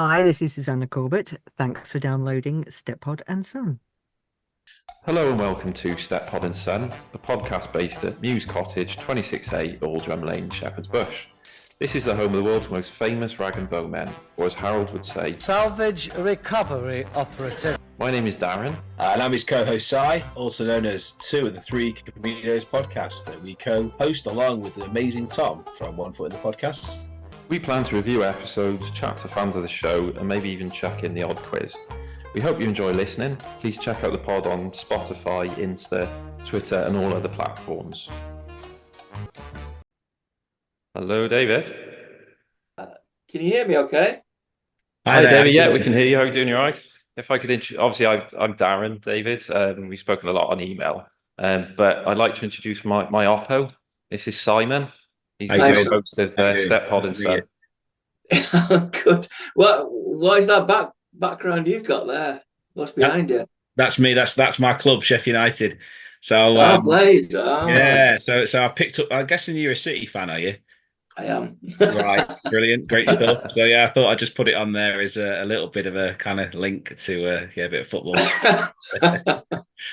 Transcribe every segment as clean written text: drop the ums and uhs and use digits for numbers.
Hi, this is Susanna Corbett. Thanks for downloading Stepod and Son. Hello and welcome to Steptoe and Son, a podcast based at Mews Cottage, 26A, Aldrum Lane, Shepherd's Bush. This is the home of the world's most famous rag and bone men, or as Harold would say, Salvage Recovery Operative. My name is Darren. And I'm his co-host Si, also known as Two of the Three Comedians podcast that we co-host along with the amazing Tom from One Foot in the Podcast. We plan to review episodes, chat to fans of the show, and maybe even chuck in the odd quiz. We hope you enjoy listening. Please check out the pod on Spotify, Insta, Twitter, and all other platforms. Hello, David. Can you hear me okay? Hi, David. Yeah, we can hear you. How are you doing? You all right? If I could, obviously, I'm Darren, David. We've spoken a lot on email, but I'd like to introduce my Oppo. This is Simon. He's the host of Steptoe and Son. Good. What is that background you've got there? What's behind you? That's me. That's my club, Sheffield United. So, Blade. Yeah. So I've picked up. I'm guessing you're a City fan, are you? I am. Right. Brilliant. Great stuff. So yeah, I thought I'd just put it on there as a little bit of a kind of link to a bit of football.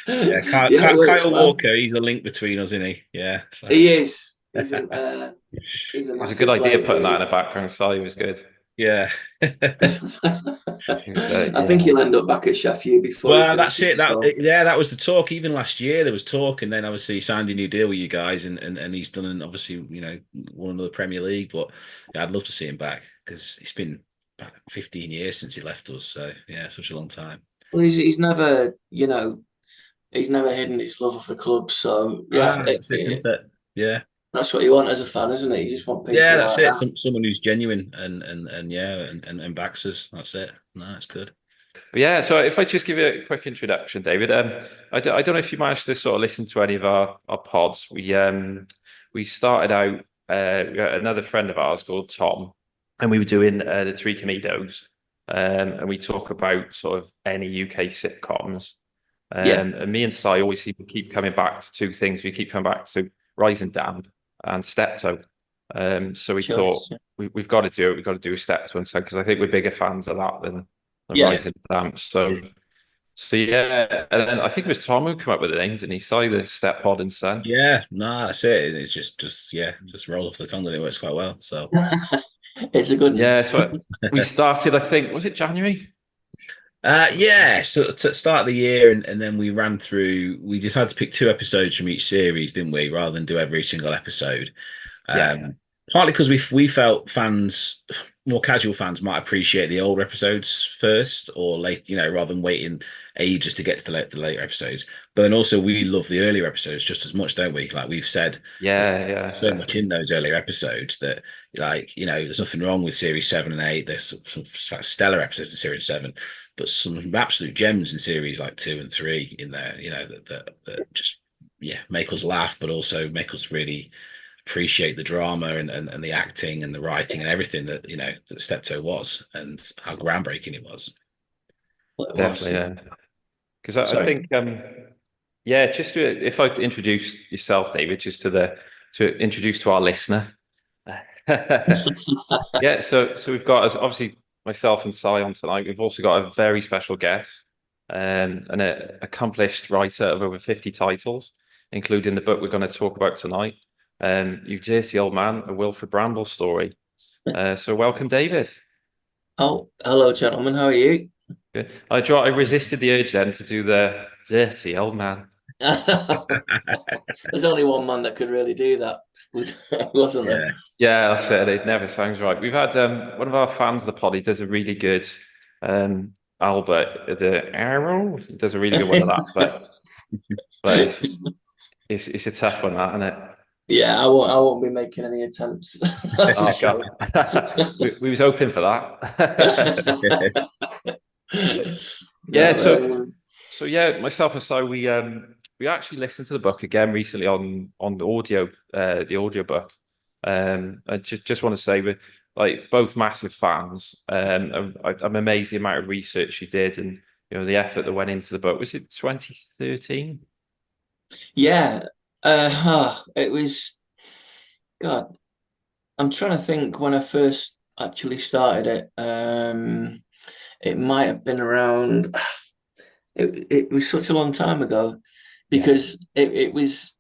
Kyle Walker. He's a link between us, isn't he? Yeah. So. He is. He's a it was a good idea putting that in the background. Sally was good. Yeah. I think he'll end up back at Sheffield before. Well, that's it. That was the talk. Even last year there was talk, and then obviously he signed a new deal with you guys, and he's done obviously won another Premier League. But yeah, I'd love to see him back because it's been about 15 years since he left us. So yeah, such a long time. Well, he's never he's never hidden his love of the club. So yeah, yeah. That's what you want as a fan, isn't it? You just want people. Yeah, that's it. Someone who's genuine and backs us. That's it. No, that's good. But yeah, so if I just give you a quick introduction, David, I don't know if you managed to sort of listen to any of our pods. We started out another friend of ours called Tom, and we were doing the Three Comedians, and we talk about sort of any UK sitcoms. And me and Si always seem to keep coming back to two things. We keep coming back to Rise and Damp and Steptoe. So we thought we've got to do it. We've got to do a Steptoe and Son because I think we're bigger fans of that than Rise and Damp. So yeah, and then I think it was Tom who came up with the name, didn't he? Say the Stepod and Son. Yeah, no, that's it. It's just roll off the tongue and it works quite well. So it's a good name. Yeah, so we started, I think, was it January? So to start the year, and then we ran through. We just had to pick 2 episodes from each series, didn't we? Rather than do every single episode. Partly because we felt fans, more casual fans, might appreciate the older episodes first or late, rather than waiting ages to get to the later episodes. But then also we love the earlier episodes just as much, don't we? Like we've said, there's so much in those earlier episodes that, there's nothing wrong with series 7 and 8. There's some stellar episodes in series 7. But some absolute gems in series like 2 and 3 in there, that just make us laugh, but also make us really appreciate the drama and the acting and the writing and everything that that Steptoe was and how groundbreaking it was. Definitely, yeah. Because I think, just if I introduce yourself, David, just to introduce to our listener. Yeah, so we've got obviously myself and Si on tonight. We've also got a very special guest, an accomplished writer of over 50 titles, including the book we're going to talk about tonight, You Dirty Old Man, a Wilfrid Brambell story. So welcome, David. Oh, hello, gentlemen. How are you? Good. I resisted the urge then to do the dirty old man. There's only one man that could really do that, wasn't there? Yeah, that's it. It never sounds right. We've had one of our fans of the pod. He does a really good Albert the Arrow. He does a really good one of that, but it's a tough one, that, isn't it? Yeah, I won't be making any attempts. We was hoping for that. Yeah, so yeah, myself and Si, we actually listened to the book again recently on the audio, the audio book. I just want to say we're like both massive fans. I'm amazed the amount of research you did and the effort that went into the book. Was it 2013? Yeah, it was. God, I'm trying to think when I first actually started it. It might have been around. It was such a long time ago, because it was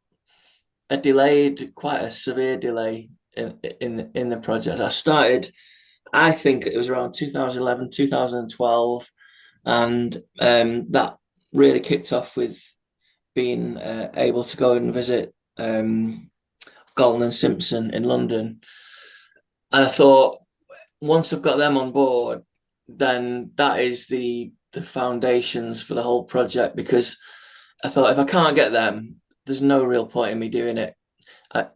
quite a severe delay in the project. I started, I think it was around 2011, 2012, and that really kicked off with being able to go and visit Galton and Simpson in London. And I thought, once I've got them on board, then that is the foundations for the whole project, because I thought, if I can't get them, there's no real point in me doing it.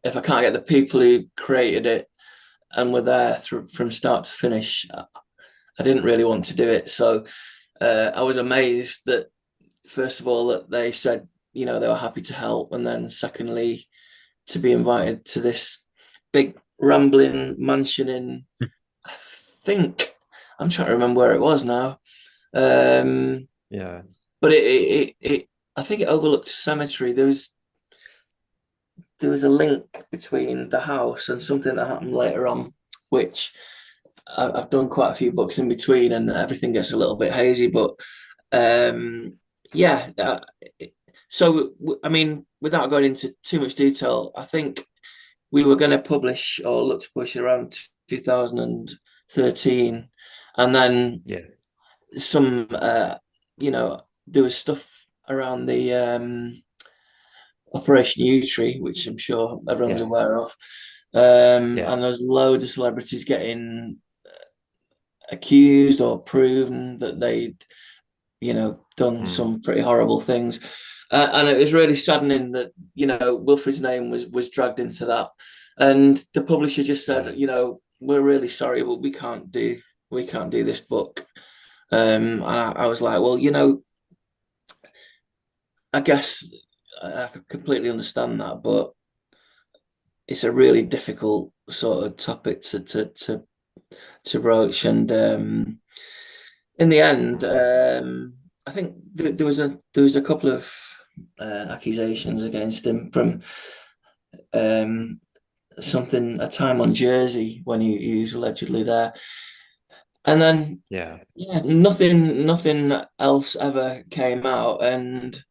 If I can't get the people who created it and were there from start to finish, I didn't really want to do it. So I was amazed that, first of all, that they said, they were happy to help, and then secondly, to be invited to this big rambling mansion in, I think, I'm trying to remember where it was now. Yeah. But it I think it overlooked a cemetery. There was a link between the house and something that happened later on, which I've done quite a few books in between, and everything gets a little bit hazy. But yeah, so I mean, without going into too much detail, I think we were going to publish, or look to publish, around 2013, and then some, there was stuff around the Operation U Tree, which I'm sure everyone's aware of. And there's loads of celebrities getting accused or proven that they'd, done some pretty horrible things. And it was really saddening that, Wilfrid's name was dragged into that. And the publisher just said, we're really sorry, but we can't do this book. And I was like, well, I guess I completely understand that, but it's a really difficult sort of topic to broach. And in the end, I think there was a couple of accusations against him from a time on Jersey when he was allegedly there, and then nothing else ever came out. And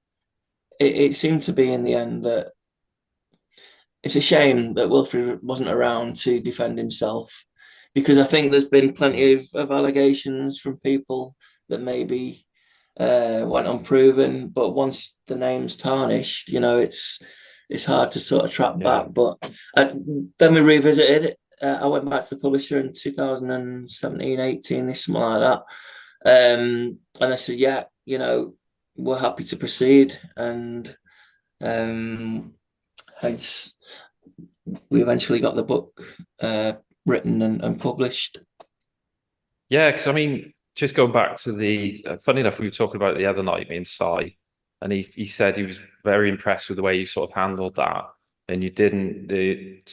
it seemed to be, in the end, that it's a shame that Wilfrid wasn't around to defend himself, because I think there's been plenty of allegations from people that maybe went unproven, but once the name's tarnished, it's hard to sort of track back. But then we revisited it. I went back to the publisher in 2017, 18, something like that. And they said, we're happy to proceed. And hence, we eventually got the book written and published. Yeah, because I mean, just going back to the, funny enough, we were talking about it the other night, me and Si, and he said he was very impressed with the way you sort of handled that, and you didn't, the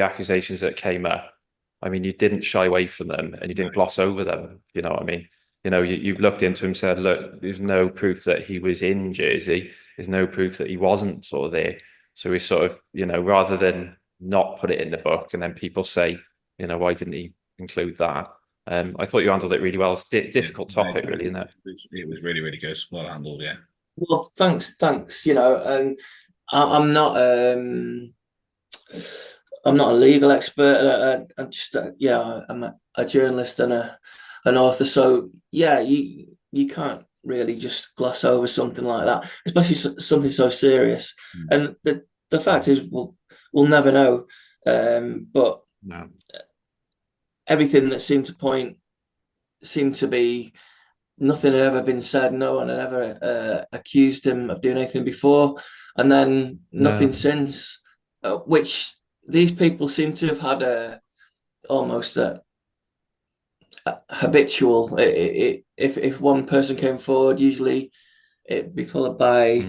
accusations that came up, I mean, you didn't shy away from them, and you didn't gloss over them. You know what I mean? You've looked into him, said, look, there's no proof that he was in Jersey. There's no proof that he wasn't sort of there. So we sort of, rather than not put it in the book, and then people say, why didn't he include that? I thought you handled it really well. It's a difficult topic, really, isn't it? It was really, really good. Well handled, yeah. Well, thanks. And I'm not a legal expert. I'm just I'm a journalist and an author. So you can't really just gloss over something like that, especially something so serious. And the fact is, we'll never know. But no. Everything that seemed to be, nothing had ever been said. No one had ever accused him of doing anything before, and then nothing since. Which these people seem to have had almost a habitual. If one person came forward, usually it'd be followed by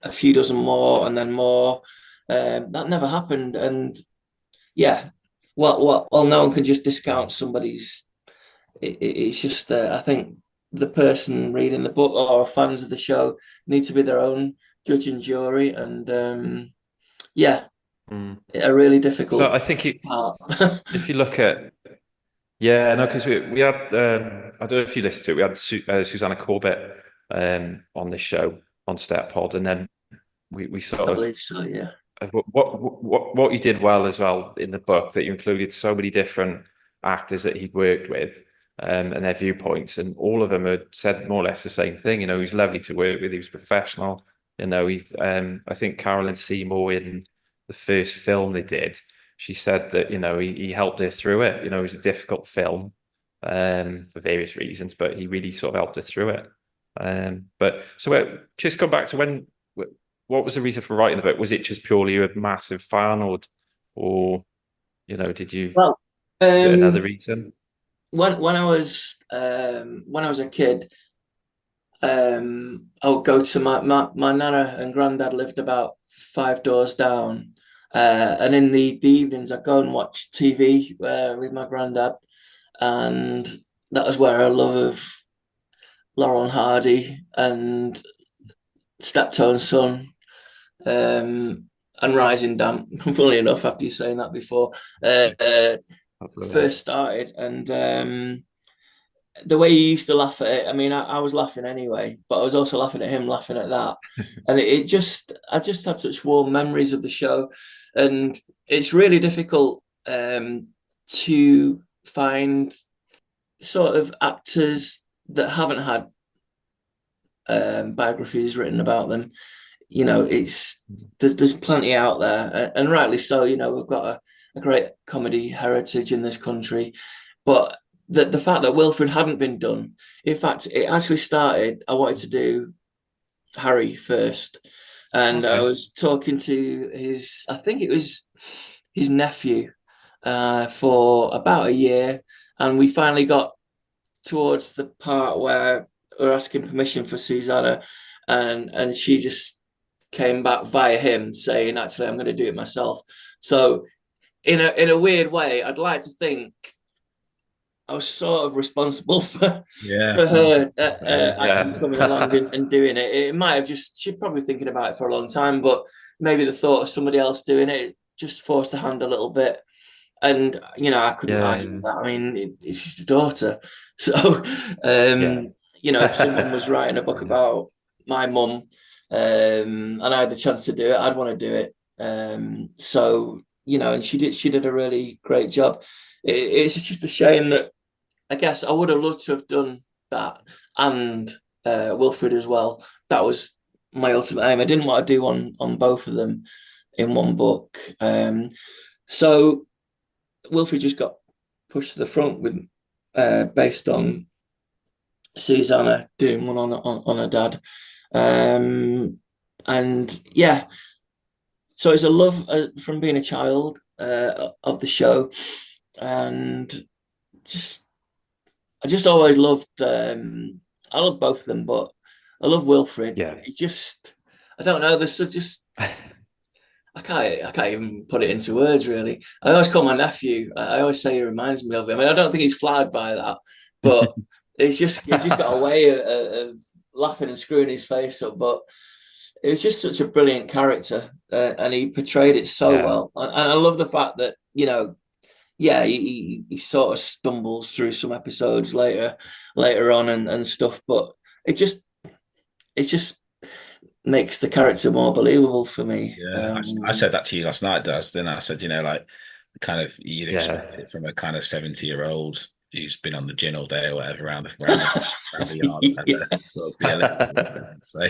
a few dozen more, and then more. That never happened, and well, no one can just discount somebody's. It's just I think the person reading the book or fans of the show need to be their own judge and jury, and a really difficult. So I think if you look at Yeah, no, because we had I don't know if you listened to it. We had Susanna Corbett on the show on Steptod, and then we sort I of believe so. Yeah. what you did well as well in the book, that you included so many different actors that he'd worked with, and their viewpoints, and all of them had said more or less the same thing. He was lovely to work with. He was professional. I think Carolyn Seymour, in the first film they did, she said that he helped her through it. It was a difficult film, for various reasons, but he really sort of helped her through it. But so just come back to what was the reason for writing the book? Was it just purely you were a massive fan, or did you? Well, Was it another um, reason? when I was a kid, I would go to my nana and granddad lived about 5 doors down. And in the evenings, I'd go and watch TV with my granddad. And that was where our love of Laurel and Hardy and Steptoe and Son and Rising Damp, funnily enough, after you saying that before, first started. And the way he used to laugh at it, I mean, I was laughing anyway, but I was also laughing at him laughing at that. And I just had such warm memories of the show. And it's really difficult to find sort of actors that haven't had biographies written about them. There's plenty out there, and rightly so. We've got a great comedy heritage in this country, but the fact that Wilfrid hadn't been done, in fact, it actually started. I wanted to do Harry first, and I Okay. was talking to I think it was his nephew, for about a year, and we finally got towards the part where we're asking permission for Susanna, and she just came back via him saying, "Actually, I'm going to do it myself." So, in a weird way, I'd like to think I was sort of responsible for Yeah. her actually Yeah. coming along and doing it. It might have she's probably thinking about it for a long time, but maybe the thought of somebody else doing it just forced her hand a little bit. And I couldn't argue Yeah. with that. I mean, it's just a daughter. So Yeah. if someone was writing a book about my mum, and I had the chance to do it, I'd want to do it. So and she did a really great job. It's just a shame that, I guess, I would have loved to have done that, and Wilfrid as well. That was my ultimate aim. I didn't want to do one on both of them in one book. So Wilfrid just got pushed to the front with based on Susanna doing one on her dad. And yeah, so it's a love from being a child of the show, and I just always loved. I love both of them, but I love Wilfrid. Yeah. It just, I don't know. There's just, I can't even put it into words, really. I always call my nephew. I always say he reminds me of him. I mean, I don't think he's flattered by that, but he's just got a way of laughing and screwing his face up. But it was just such a brilliant character, and he portrayed it so Yeah. well. And I love the fact that yeah, he sort of stumbles through some episodes later on and stuff, but it just makes the character more believable for me. Yeah, I said that to you last night, Daz. Then I said, like, kind of you'd Yeah. expect it from a kind of 70-year-old who's been on the gin all day or whatever around the yard. Yeah. To sort of be a little bit, so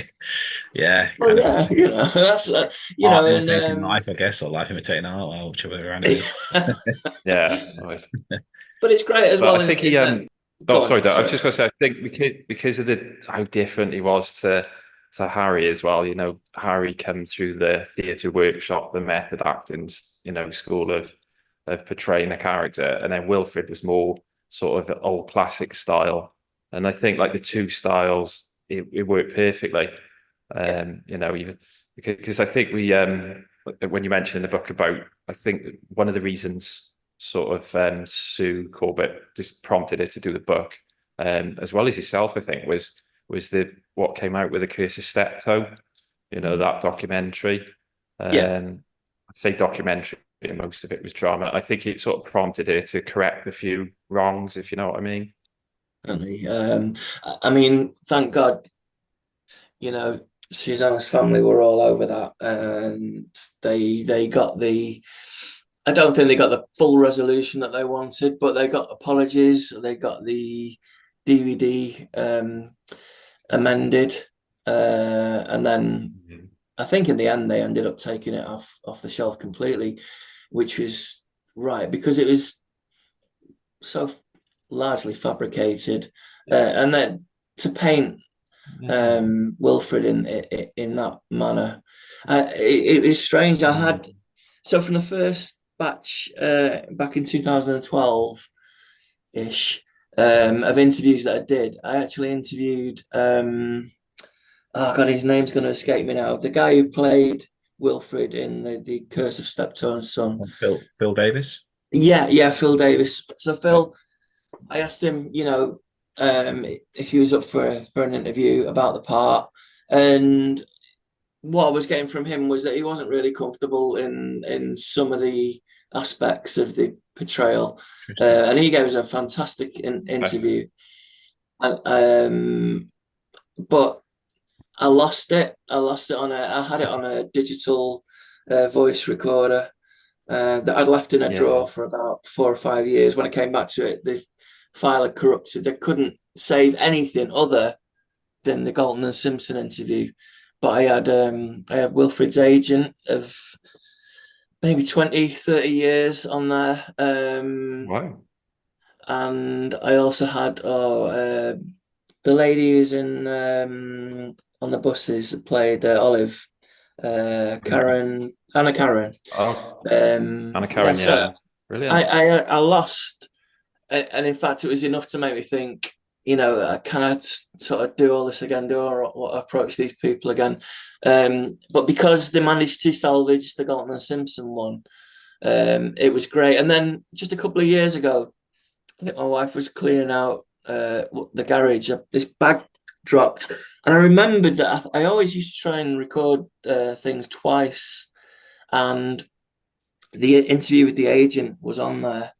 yeah, Well, kind yeah, that's art and imitating life, I guess, or life imitating art, or whichever way around it is. Yeah. Always. but it's great as But well. I think he Go oh, on, sorry, Dad, I was sorry. just going to say, I think because of how different he was to Harry as well. Harry came through the theatre workshop, the method acting, school of portraying a character, and then Wilfrid was more sort of old classic style. And I think like the two styles, it worked perfectly. Even because I think when you mentioned in the book about, I think one of the reasons sort of Sue Corbett just prompted her to do the book, as well as yourself, I think, was the what came out with The Curse of Steptoe, that documentary. Yeah. I say documentary, most of it was drama. I think it sort of prompted her to correct a few wrongs, if you know what I mean. I mean, thank God, you know, Susanna's family were all over that, and they got the. I don't think they got the full resolution that they wanted, but they got apologies. They got the DVD amended, and then I think in the end they ended up taking it off the shelf completely, which was right because it was so largely fabricated, and then to paint Wilfrid in that manner, it is strange. I had from the first batch back in 2012 ish of interviews that I did. I actually interviewed oh god, his name's going to escape me now. The guy who played Wilfrid in the Curse of Steptoe and Son. Phil Davies. Yeah, Phil Davies. So Phil, I asked him, if he was up for an interview about the part, and what I was getting from him was that he wasn't really comfortable in some of the aspects of the portrayal, and he gave us a fantastic interview. But I lost it. I had it on a digital voice recorder that I'd left in a drawer for about 4 or 5 years. When I came back to it, the file had corrupted. They couldn't save anything other than the Galton and Simpson interview. But I had Wilfrid's agent of maybe 20, 30 years on there. Wow. And I also had the lady who's in on the buses that played Olive, Anna Karen. Oh, Anna Karen, So brilliant. I lost, and in fact, it was enough to make me think. Can I sort of do all this again? Do I approach these people again? But because they managed to salvage the Galton and Simpson one, it was great. And then just a couple of years ago, I think my wife was clearing out the garage. This bag dropped, and I remembered that I always used to try and record things twice, and the interview with the agent was on there.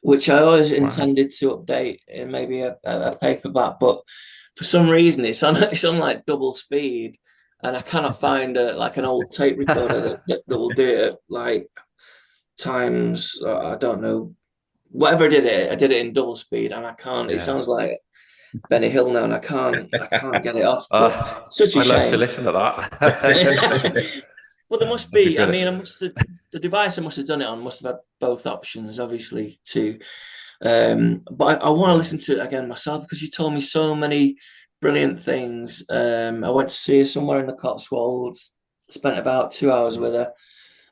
Which I always intended to update in maybe a paperback, but for some reason it's on like double speed, and I cannot find an old tape recorder that will do it at like times I don't know, whatever I did it in double speed, and I can't. It sounds like Benny Hill now, and I can't get it off. Such a shame. I'd love to listen to that. Well, there must be. I mean, the device I must have done it on must have had both options, obviously, too. But I want to listen to it again myself because you told me so many brilliant things. I went to see her somewhere in the Cotswolds, spent about 2 hours with her,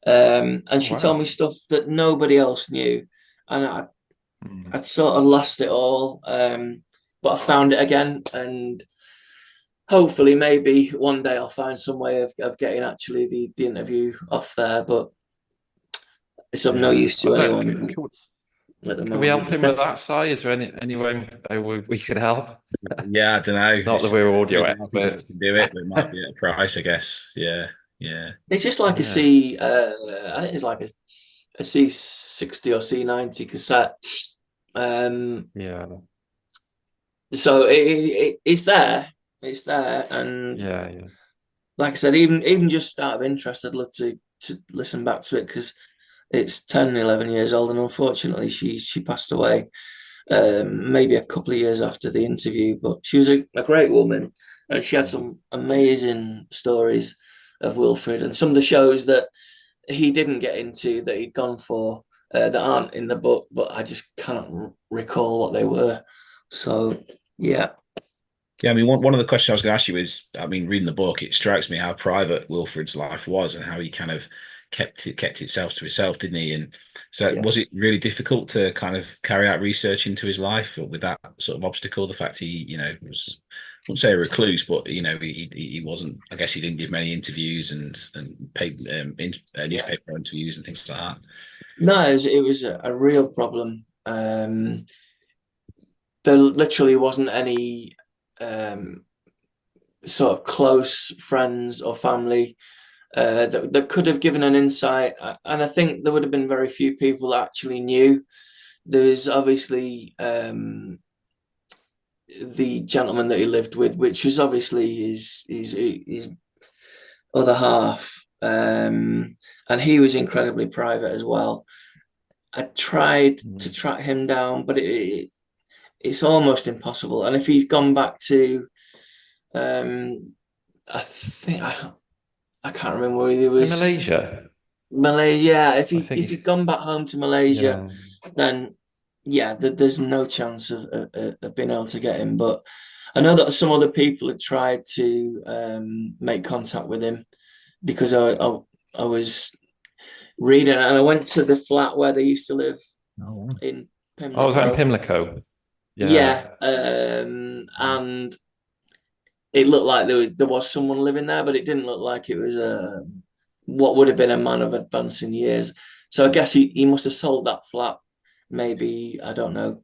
and she told me stuff that nobody else knew, and I'd sort of lost it all. But I found it again, and hopefully maybe one day I'll find some way of getting actually the interview off there, but it's of no use to anyone at the moment. Can we help him with that, Si? Is there any way we could help? Yeah, I don't know. Not that we're audio experts. Can do it, but it might be at a price, I guess. Yeah. It's just like a C. I think it's like a C60 or C90 cassette. So it's there. It's there, and like I said, even just out of interest, I'd love to listen back to it because it's 10, 11 years old, and unfortunately, she passed away maybe a couple of years after the interview. But she was a great woman, and she had some amazing stories of Wilfrid and some of the shows that he didn't get into that he'd gone for that aren't in the book, but I just cannot recall what they were. So yeah. Yeah, I mean, one of the questions I was going to ask you is, I mean, reading the book, it strikes me how private Wilfrid's life was and how he kind of kept itself to himself, didn't he? And so was it really difficult to kind of carry out research into his life with that sort of obstacle? The fact he, was, I wouldn't say a recluse, but, he wasn't, I guess he didn't give many interviews and newspaper interviews and things like that. No, it was a real problem. There literally wasn't any sort of close friends or family that could have given an insight. And I think there would have been very few people that actually knew. There's obviously the gentleman that he lived with, which was obviously his other half, and he was incredibly private as well. I tried to track him down, but it's almost impossible. And if he's gone back to, I think I can't remember where he was. Malaysia. Malaysia. Yeah, if he's gone back home to Malaysia, then there's no chance of being able to get him. But I know that some other people had tried to make contact with him, because I was reading, and I went to the flat where they used to live in Pimlico. Oh, was that in Pimlico? Yeah. And it looked like there was someone living there, but it didn't look like it was what would have been a man of advancing years. So I guess he must have sold that flat maybe, I don't know,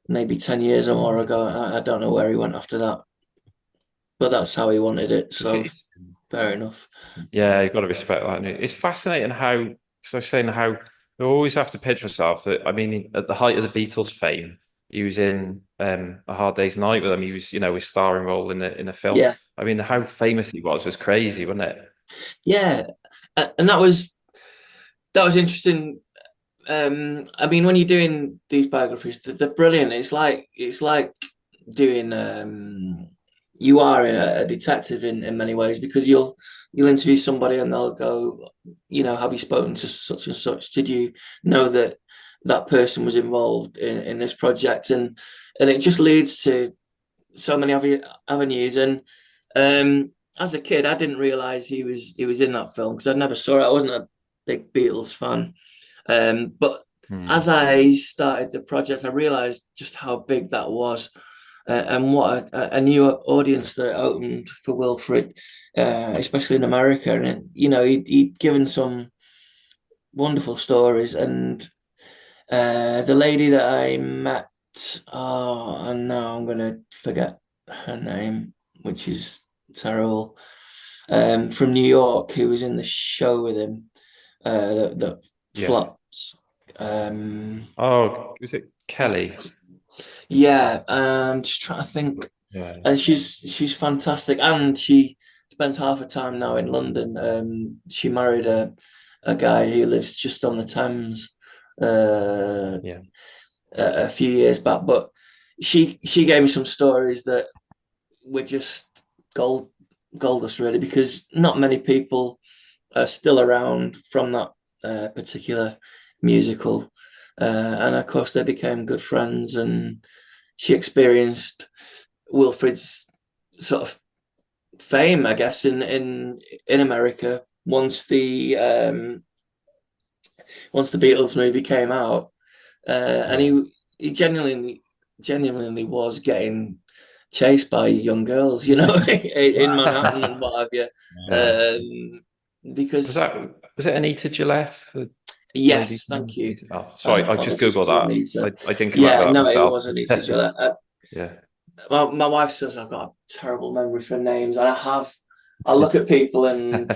maybe 10 years or more ago. I don't know where he went after that, but that's how he wanted it. So fair enough. Yeah, you've got to respect that. It's fascinating how, because I was saying how you always have to picture myself that, I mean, at the height of the Beatles' fame, he was in A Hard Day's Night with them. He was, his starring role in the film. Yeah. I mean, how famous he was crazy, wasn't it? Yeah, and that was interesting. I mean, when you're doing these biographies, they're brilliant. It's like doing you are a detective in many ways, because you'll interview somebody and they'll go, have you spoken to such and such? Did you know that person was involved in this project? And it just leads to so many avenues. And as a kid, I didn't realize he was in that film, because I never saw it. I wasn't a big Beatles fan. But as I started the project, I realized just how big that was, and what a new audience that it opened for Wilfrid, especially in America. And he'd given some wonderful stories. And the lady that I met, and now I'm gonna forget her name, which is terrible, from New York, who was in the show with him, that flopped. Was it Kelly? Yeah, just trying to think. Yeah. And she's fantastic, and she spends half her time now in London. She married a guy who lives just on the Thames. A few years back, but she gave me some stories that were just gold dust, really, because not many people are still around from that particular musical, and of course they became good friends, and she experienced Wilfrid's sort of fame, I guess, in America once the Beatles movie came out. And he genuinely was getting chased by young girls, in Manhattan and what have you. Because was it Anita Gillette? Yes, thank you. Oh, sorry, I just googled that. Anita. I didn't come up with that myself. It was Anita Gillette. Yeah. My wife says I've got a terrible memory for names, and I look at people and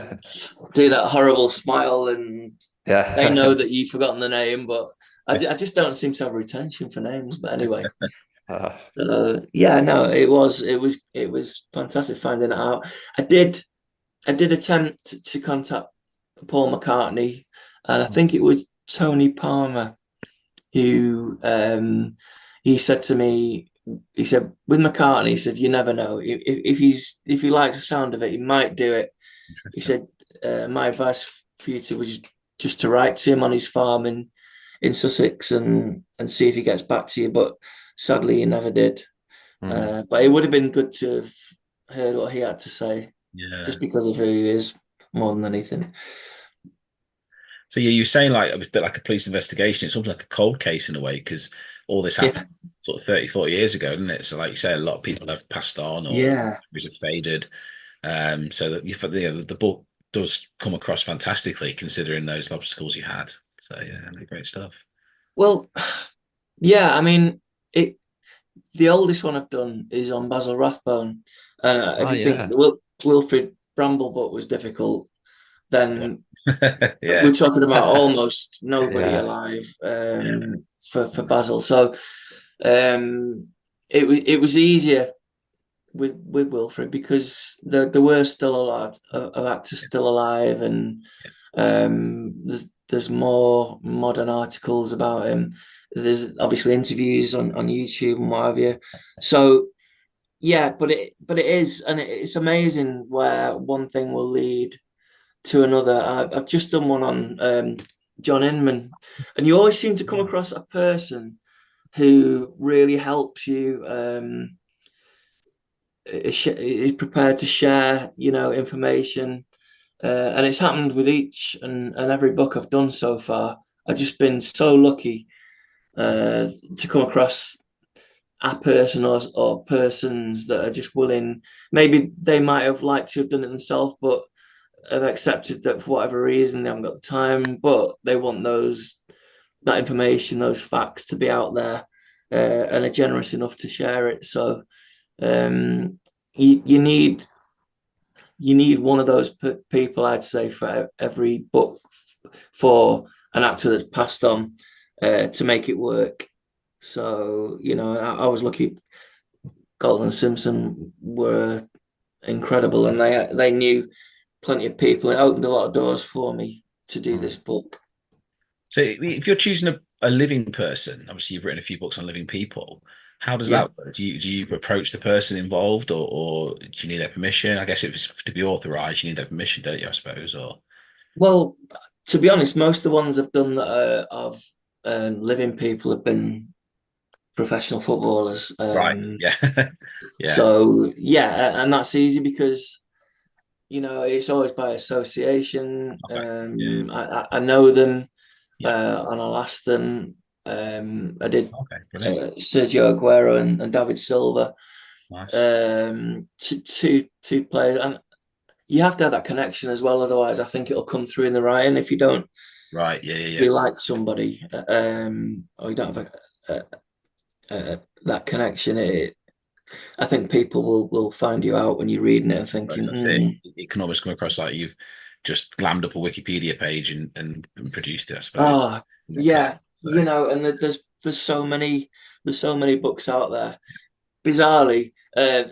do that horrible smile, and they know that you've forgotten the name, but I just don't seem to have retention for names. But anyway, it was fantastic finding it out. I did attempt to contact Paul McCartney, and I think it was Tony Palmer who he said to me, he said, with McCartney, he said, you never know, if he likes the sound of it, he might do it. He said, my advice for you was just to write to him on his farm in Sussex and see if he gets back to you. But sadly, he never did. But it would have been good to have heard what he had to say, just because of who he is, more than anything. So you're saying like a bit like a police investigation. It's almost like a cold case in a way, because all this happened sort of 30, 40 years ago, didn't it? So like you say, a lot of people have passed on or have faded. So that the book does come across fantastically considering those obstacles you had. So great stuff. Well, I mean, the oldest one I've done is on Basil Rathbone. If you think Wilfrid Bramble book was difficult, then Yeah. we're talking about almost nobody Yeah. alive for Basil. So it was easier with Wilfrid because there were still a lot of actors still alive, and there's more modern articles about him. There's obviously interviews on YouTube and what have you. So yeah, but it is, and it's amazing where one thing will lead to another. I've just done one on John Inman, and you always seem to come across a person who really helps you. Is prepared to share, information, and it's happened with each and every book I've done so far. I've just been so lucky to come across a person or persons that are just willing. Maybe they might have liked to have done it themselves, but have accepted that for whatever reason they haven't got the time, but they want that information, those facts to be out there, and are generous enough to share it. So you need one of those people, I'd say, for every book for an actor that's passed on to make it work. So I was lucky. Galton and Simpson were incredible, and they knew plenty of people. It opened a lot of doors for me to do this book. So if you're choosing a living person, obviously you've written a few books on living people. How does that work? Do you approach the person involved, or do you need their permission? I guess if it's to be authorized, you need their permission, don't you? I suppose. Or well, to be honest, most of the ones I've done that are of living people have been professional footballers. Right. Yeah. Yeah. So yeah, and that's easy because it's always by association. Okay. I know them, and I'll ask them. I did Sergio Aguero and David Silva. Nice. Two players, and you have to have that connection as well. Otherwise, I think it'll come through in the writing. If you don't, right, yeah. you like somebody, or you don't have that connection, I think people will find you out when you're reading it and thinking. Right, it can almost come across like you've just glammed up a Wikipedia page and produced it, I suppose. Oh, yeah, so. And there's so many books out there. Bizarrely,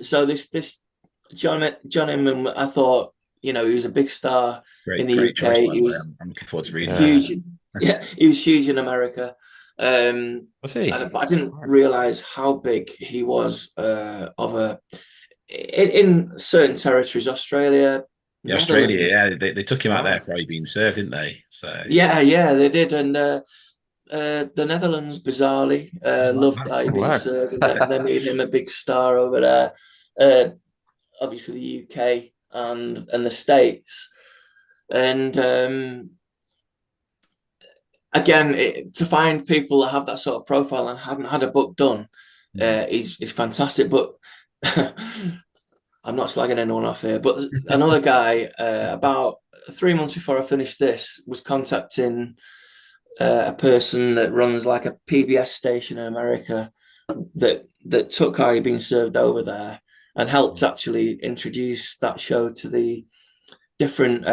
so this John Inman, I thought, he was a big star in the UK. Choice, he was I'm looking forward to reading huge. He was huge in America. Was he? I didn't realize how big he was in certain territories. Australia, Australia, they took him out there for being served, didn't they? So yeah, they did, and the Netherlands, bizarrely, loved how being served, and they made him a big star over there. Obviously, the UK and the States, and again, to find people that have that sort of profile and haven't had a book done is fantastic. But I'm not slagging anyone off here. But another guy, about 3 months before I finished this, was contacting a person that runs like a PBS station in America that took how you're being served over there and helped actually introduce that show to the different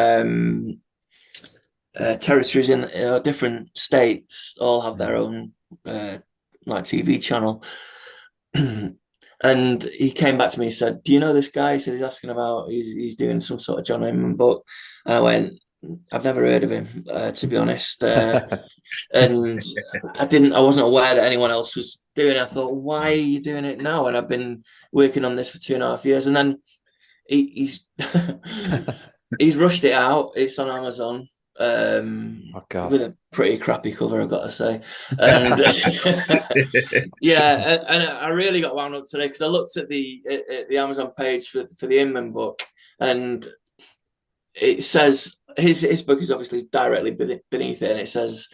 territories in different states. All have their own like TV channel. And he came back to me and said, "Do you know this guy?" He said he's asking about he's doing some sort of John Inman book. And I went, "I've never heard of him, to be honest." And I wasn't aware that anyone else was doing it. I thought, why are you doing it now? And I've been working on this for 2.5 years. And then he's he's rushed it out. It's on Amazon. With a pretty crappy cover, I've got to say. And yeah, and I really got wound up today because I looked at the Amazon page for the Inman book, and it says his book is obviously directly beneath it, and it says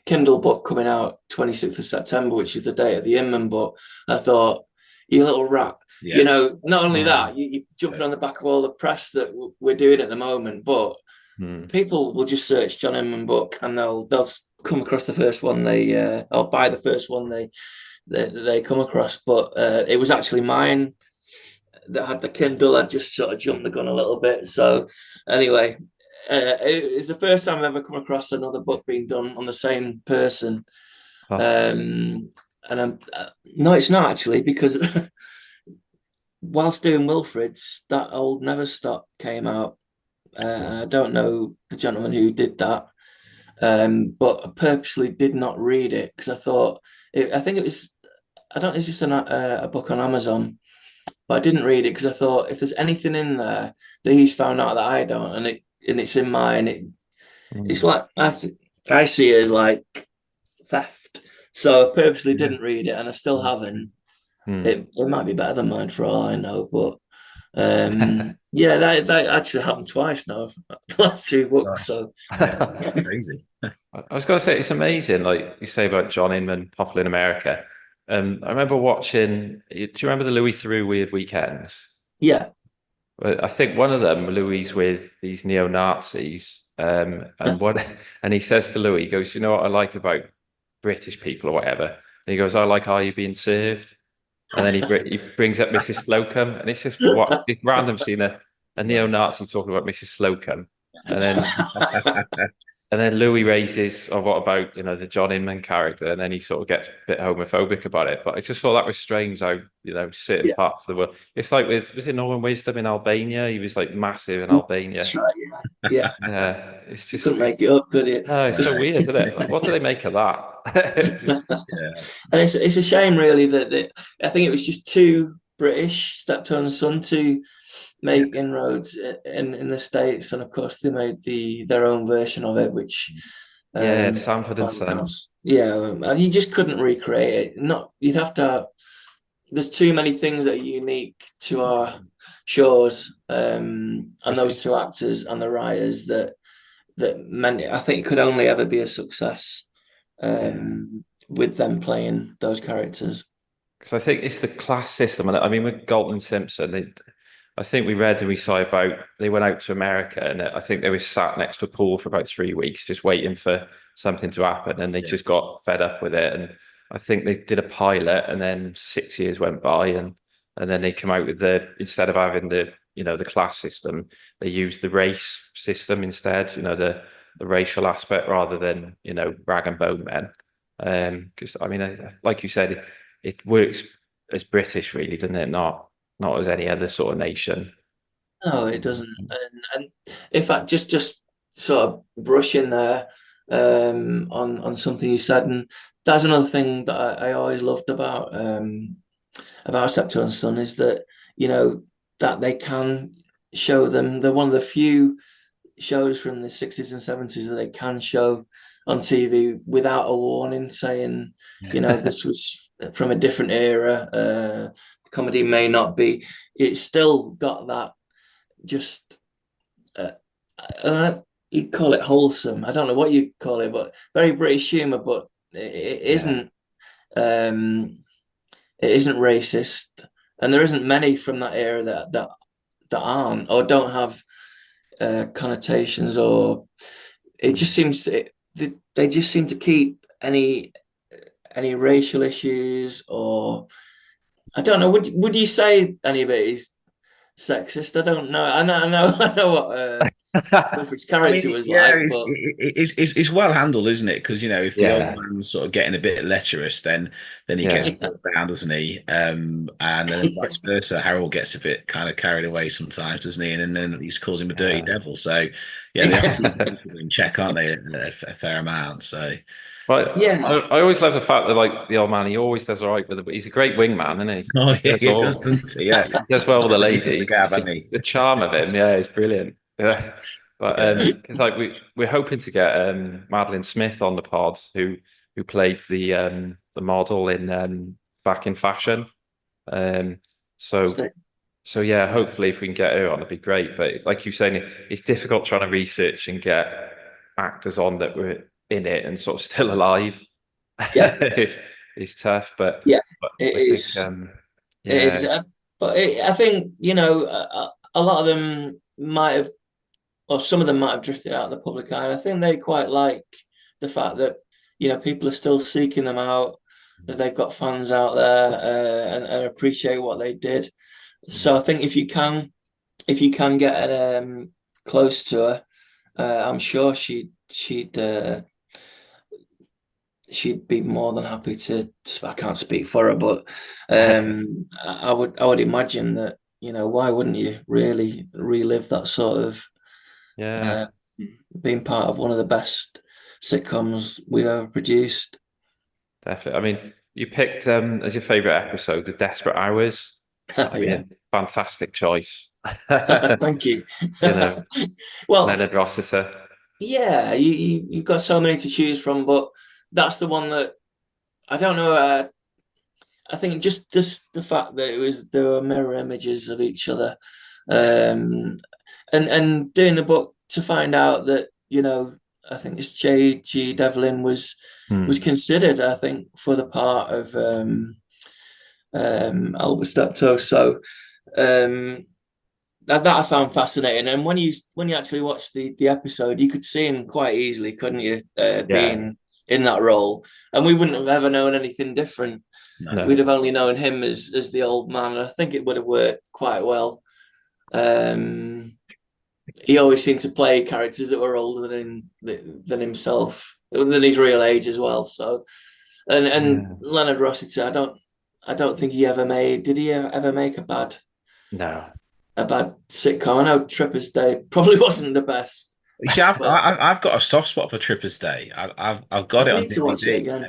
Kindle book coming out 26th of September, which is the date of the Inman book. I thought, you little rat. Yeah. Not only that, you're jumping on the back of all the press that we're doing at the moment, but people will just search John Inman book and they'll come across the first one or buy the first one they come across. But it was actually mine that had the Kindle, I just sort of jumped the gun a little bit. So anyway, it's the first time I've ever come across another book being done on the same person. Oh. And I'm no, it's not actually, because whilst doing Wilfrid's, that old Never Stop came out. I don't know the gentleman who did that, but I purposely did not read it because I thought I think it was, I don't know, it's just a book on Amazon, but I didn't read it because I thought if there's anything in there that he's found out that I don't, and it's in mine, it's like I see it as like theft. So I purposely didn't read it, and I still haven't. It might be better than mine for all I know, but yeah, that actually happened twice now. The last two books, so Crazy. I was going to say, it's amazing, like you say about John Inman, popular in America. I remember watching, do you remember the Louis Theroux Weird Weekends? yeah. I think one of them, Louis with these neo-Nazis, and and he says to Louis, he goes, you know what I like about British people or whatever? And he goes, I like how you're being served. And then he brings up Mrs. Slocum, and it's just what random seeing a neo-Nazi talking about Mrs. Slocum, and then Louis raises, "Oh, what about the John Inman character?" And then he sort of gets a bit homophobic about it. But I just thought that was strange how certain parts of the world. It's like was it Norman Wisdom in Albania? He was like massive in Albania. That's right. Yeah. It's just couldn't make it up, could you? No, it's so weird, isn't it? Like, what do they make of that? And it's a shame, really, that I think it was just too British, Steptoe and Son, to make inroads in the States, and of course they made their own version of it, which Sanford and Son. And you just couldn't recreate it. You'd have to. There's too many things that are unique to our shows, and those two actors and the writers that meant I think it could only ever be a success with them playing those characters. Because I think it's the class system. I mean, with Galton and Simpson, I think we read and we saw about they went out to America, and I think they were sat next to a pool for about 3 weeks just waiting for something to happen, and they just got fed up with it. And I think they did a pilot, and then 6 years went by, and then they come out with instead of having the class system, they used the race system instead, the racial aspect rather than rag and bone men. Because I mean, like you said, it works as British, really, doesn't it? Not as any other sort of nation. No, it doesn't. And in fact, just sort of brush in there on something you said, and that's another thing that I always loved about Steptoe and Son is that that they can show them. They're one of the few shows from the 60s and 70s that they can show on TV without a warning saying, this was from a different era. Comedy may not be. It's still got that just you'd call it wholesome. I don't know what you call it, but very British humour. But it isn't. It isn't racist, and there isn't many from that era that aren't or don't have connotations, or it just seems they just seem to keep any racial issues, or I don't know. Would you say any of it is sexist? I don't know. I know what Wilfrid's character was like. But it's well handled, isn't it? Because if the old man's sort of getting a bit lecherous, then he gets brought down, doesn't he? And then vice versa, Harold gets a bit kind of carried away sometimes, doesn't he? And then he's calls him a dirty devil. So they are in check, aren't they? A fair amount. So. But I always love the fact that like the old man, he always does all right with it. He's a great wingman, isn't he? Oh yeah, he does, doesn't he? Yeah, he does well with the ladies. The charm of him, it's brilliant. Yeah, but it's like we're hoping to get Madeline Smith on the pod, who played the model in Back in Fashion. So yeah, hopefully if we can get her on, it'd be great. But like you're saying, it's difficult trying to research and get actors on that were in it and sort of still alive. It's tough, but it is. But I think a lot of them might have, or some of them might have drifted out of the public eye. And I think they quite like the fact that people are still seeking them out, that they've got fans out there and appreciate what they did. So I think if you can get close to her, I'm sure she'd be more than happy to. I can't speak for her, but I would imagine that, why wouldn't you really relive that sort of Yeah, being part of one of the best sitcoms we've ever produced. definitely. I mean, you picked as your favorite episode, The Desperate Hours. I Yeah, mean, fantastic choice. thank you. You know, Well, Leonard Rossiter. yeah, you've got so many to choose from, but that's the one that I don't know. I think just the fact that there were mirror images of each other, and doing the book to find out that, I think this J.G. Devlin was considered, I think, for the part of Albert Steptoe. So that I found fascinating. And when you actually watch the episode, you could see him quite easily, couldn't you, being in that role? And we wouldn't have ever known anything different. No. We'd have only known him as the old man. I think it would have worked quite well. He always seemed to play characters that were older than himself, than his real age as well. So, and Leonard Rossiter, I don't think he ever made. Did he ever make a bad sitcom? I know Tripper's Day probably wasn't the best. You see, I've got a soft spot for Tripper's Day. I've got it on need to watch it again.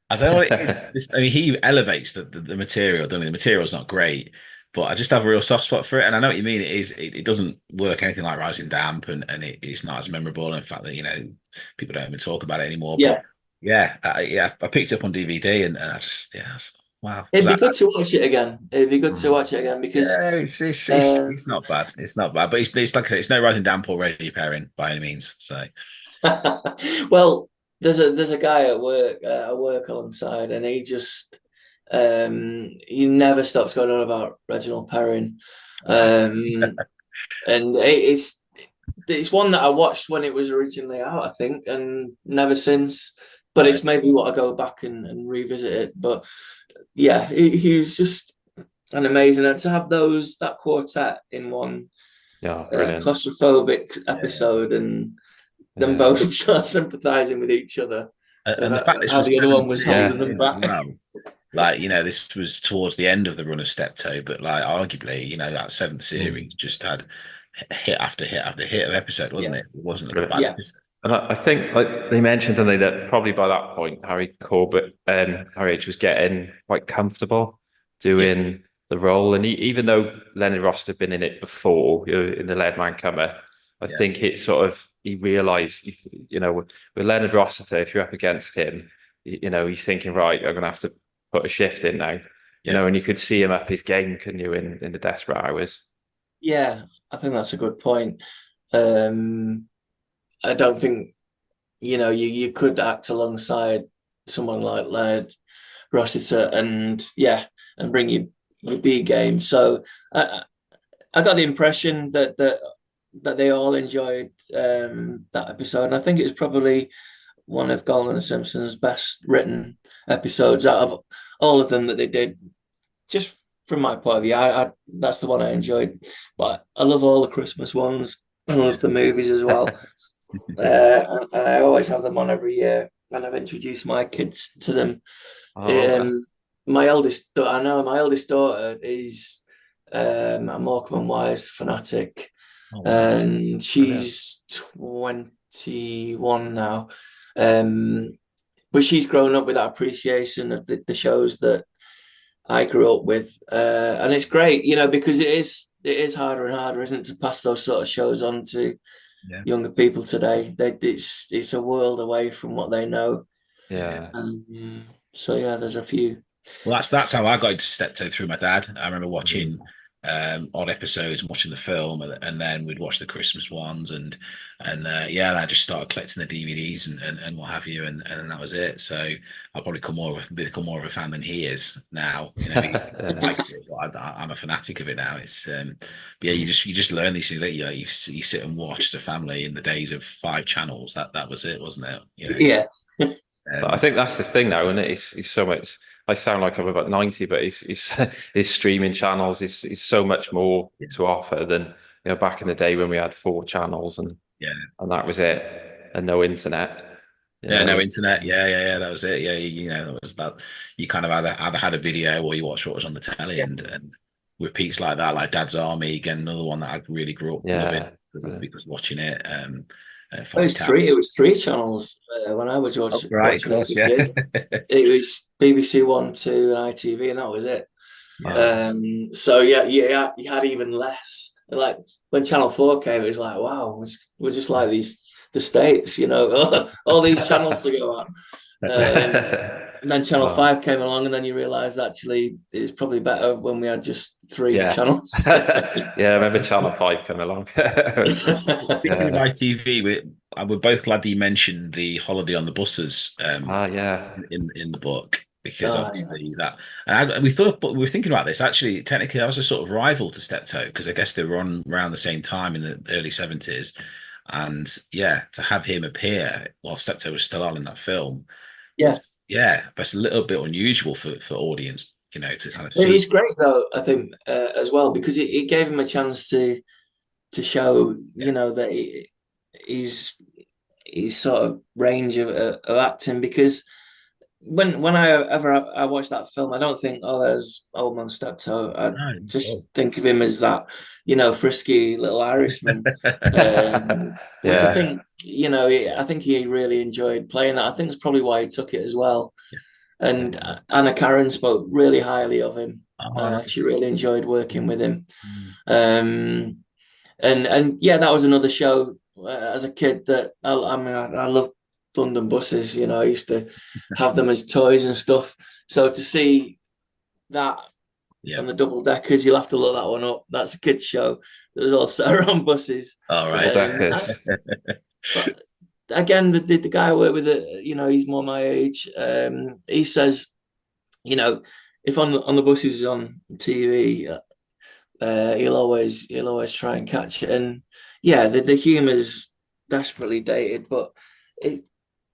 I don't know what it is. I mean, he elevates the material. Don't he? The material's not great, but I just have a real soft spot for it. And I know what you mean. It doesn't work anything like Rising Damp, and it's not as memorable. In fact, that people don't even talk about it anymore. Yeah, but I picked it up on DVD, and I just wow. it'd be good to watch it again. It'd be good to watch it again because it's not bad. It's not bad, but it's like I say, it's no Rising Damp or Ready Pairing by any means. So, well, there's a guy at work I work alongside, and he just he never stops going on about Reginald Perrin, and it's one that I watched when it was originally out, I think, and never since. But it's maybe what I go back and revisit it. But yeah, he's just an amazing, and to have that quartet in one claustrophobic episode, and them both start sympathizing with each other, and the fact how the other one was holding them back. Well. Like, this was towards the end of the run of Steptoe, but like arguably, that seventh series just had hit after hit after hit of episode, wasn't it? It wasn't a bad episode. And I think, like they mentioned, didn't they, that probably by that point, Harry H was getting quite comfortable doing the role. And even though Leonard Rossiter had been in it before, in The Lead Man Cometh, I think it sort of, he realised, with Leonard Rossiter, if you're up against him, he's thinking, right, I'm going to have to put a shift in now, and you could see him up his game, couldn't you, in The Desperate Hours? Yeah, I think that's a good point. I don't think, you could act alongside someone like Leonard Rossiter and bring your B game. So I got the impression that they all enjoyed that episode, and I think it was probably one of Galton and Simpson's best written episodes out of all of them that they did. Just from my point of view, that's the one I enjoyed. But I love all the Christmas ones. I love the movies as well. And I always have them on every year, and I've introduced my kids to them. My eldest daughter is a Morecambe and Wise fanatic, and she's 21 now. But she's grown up with that appreciation of the shows that I grew up with, and it's great, because it is harder and harder, isn't it, to pass those sort of shows on to younger people today. It's a world away from what they know. So there's a few. Well, that's how I got into Steptoe, through my dad. I remember watching odd episodes and watching the film, and then we'd watch the Christmas ones, and I just started collecting the DVDs and what have you, and that was it. So I'll probably become more of a fan than he is now. He likes it, but I'm a fanatic of it now. It's you just learn these things. You sit and watch as a family in the days of 5 channels. That was it, wasn't it? I think that's the thing now, isn't it? It's so much. I sound like I'm about 90, but his streaming channels is so much more to offer than back in the day when we had 4 channels and that was it, and no internet. No internet. Yeah. That was it. Yeah, that was that. You kind of either had a video or you watched what was on the telly, and with peaks like that, like Dad's Army, again, another one that I really grew up loving because watching it. It was 3 channels when I was watching it as a kid. It was BBC One, 2, and ITV, and that was it. So you had even less. Like when Channel 4 came, it was like, wow, we're just like the States, all these channels to go on. And then Channel 5 came along, and then you realise actually it's probably better when we had just 3 channels. I remember Channel 5 coming along. Speaking of ITV, we're both glad that you mentioned the holiday on the buses in the book, because obviously that, and we were thinking about this, actually technically that was a sort of rival to Steptoe, because I guess they were on around the same time in the early 70s, and to have him appear while Steptoe was still on in that film, but it's a little bit unusual for audience, to kind of see. It was great though, I think, as well, because it gave him a chance to show, that he's sort of range of acting, because when I watch that film, I don't think, there's old man Steptoe. I just think of him as that, frisky little Irishman, which I think, I think he really enjoyed playing that. I think that's probably why he took it as well. And Anna Karen spoke really highly of him. She really enjoyed working with him. And that was another show as a kid that I loved. London buses, I used to have them as toys and stuff. So to see that on the double deckers, you'll have to look that one up. That's a kids show that was all set around buses. All right. But again, the guy I work with, he's more my age. He says, if on the buses is on TV, he'll always try and catch it. And the humour's desperately dated, but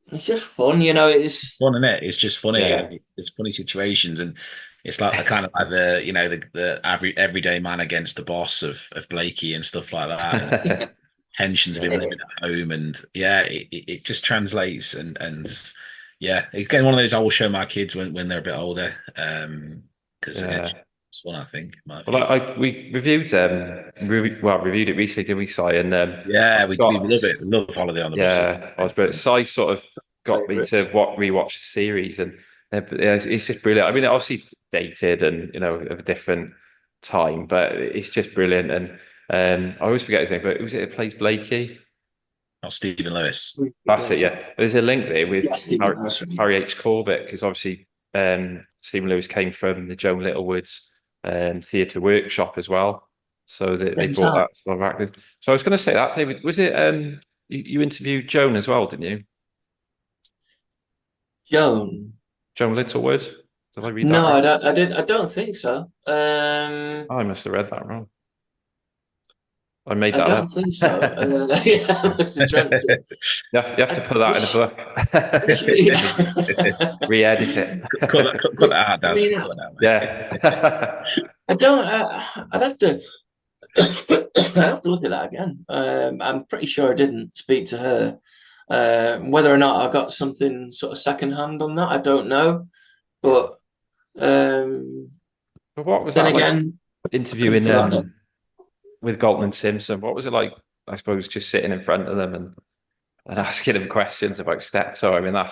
it's just fun, It's fun, isn't it? It's just funny. It's funny situations, and it's like kind of like the everyday man against the boss of Blakey and stuff like that. Tensions with living at home, and it just translates, and again, one of those I will show my kids when they're a bit older, because it's fun, I think. We reviewed reviewed it recently, didn't we, Si? And we love it. We love Holiday on the Bus. But Si sort of got me to rewatch the series, and it's just brilliant. I mean, obviously dated and of a different time, but it's just brilliant. And I always forget his name, but who's it that plays Blakey? Not Stephen Lewis. That's it. Yeah, there's a link there with Harry H. Corbett, because obviously Stephen Lewis came from the Joan Littlewood's theatre workshop as well, so they brought that stuff back. So I was going to say that, David, was it you interviewed Joan as well, didn't you? Joan Littlewood? Did I read that? No, right? I don't think so. I must have read that wrong. I made that up. I don't think so. You have to put that in a book. Re-edit it. Cut that out, Daz. I don't. I'd have to. I have to look at that again. I'm pretty sure I didn't speak to her. Whether or not I got something sort of secondhand on that, I don't know. But what was then that again? Like, interviewing with Galton and Simpson, what was it like? I suppose just sitting in front of them and asking them questions about Steptoe. I mean, well,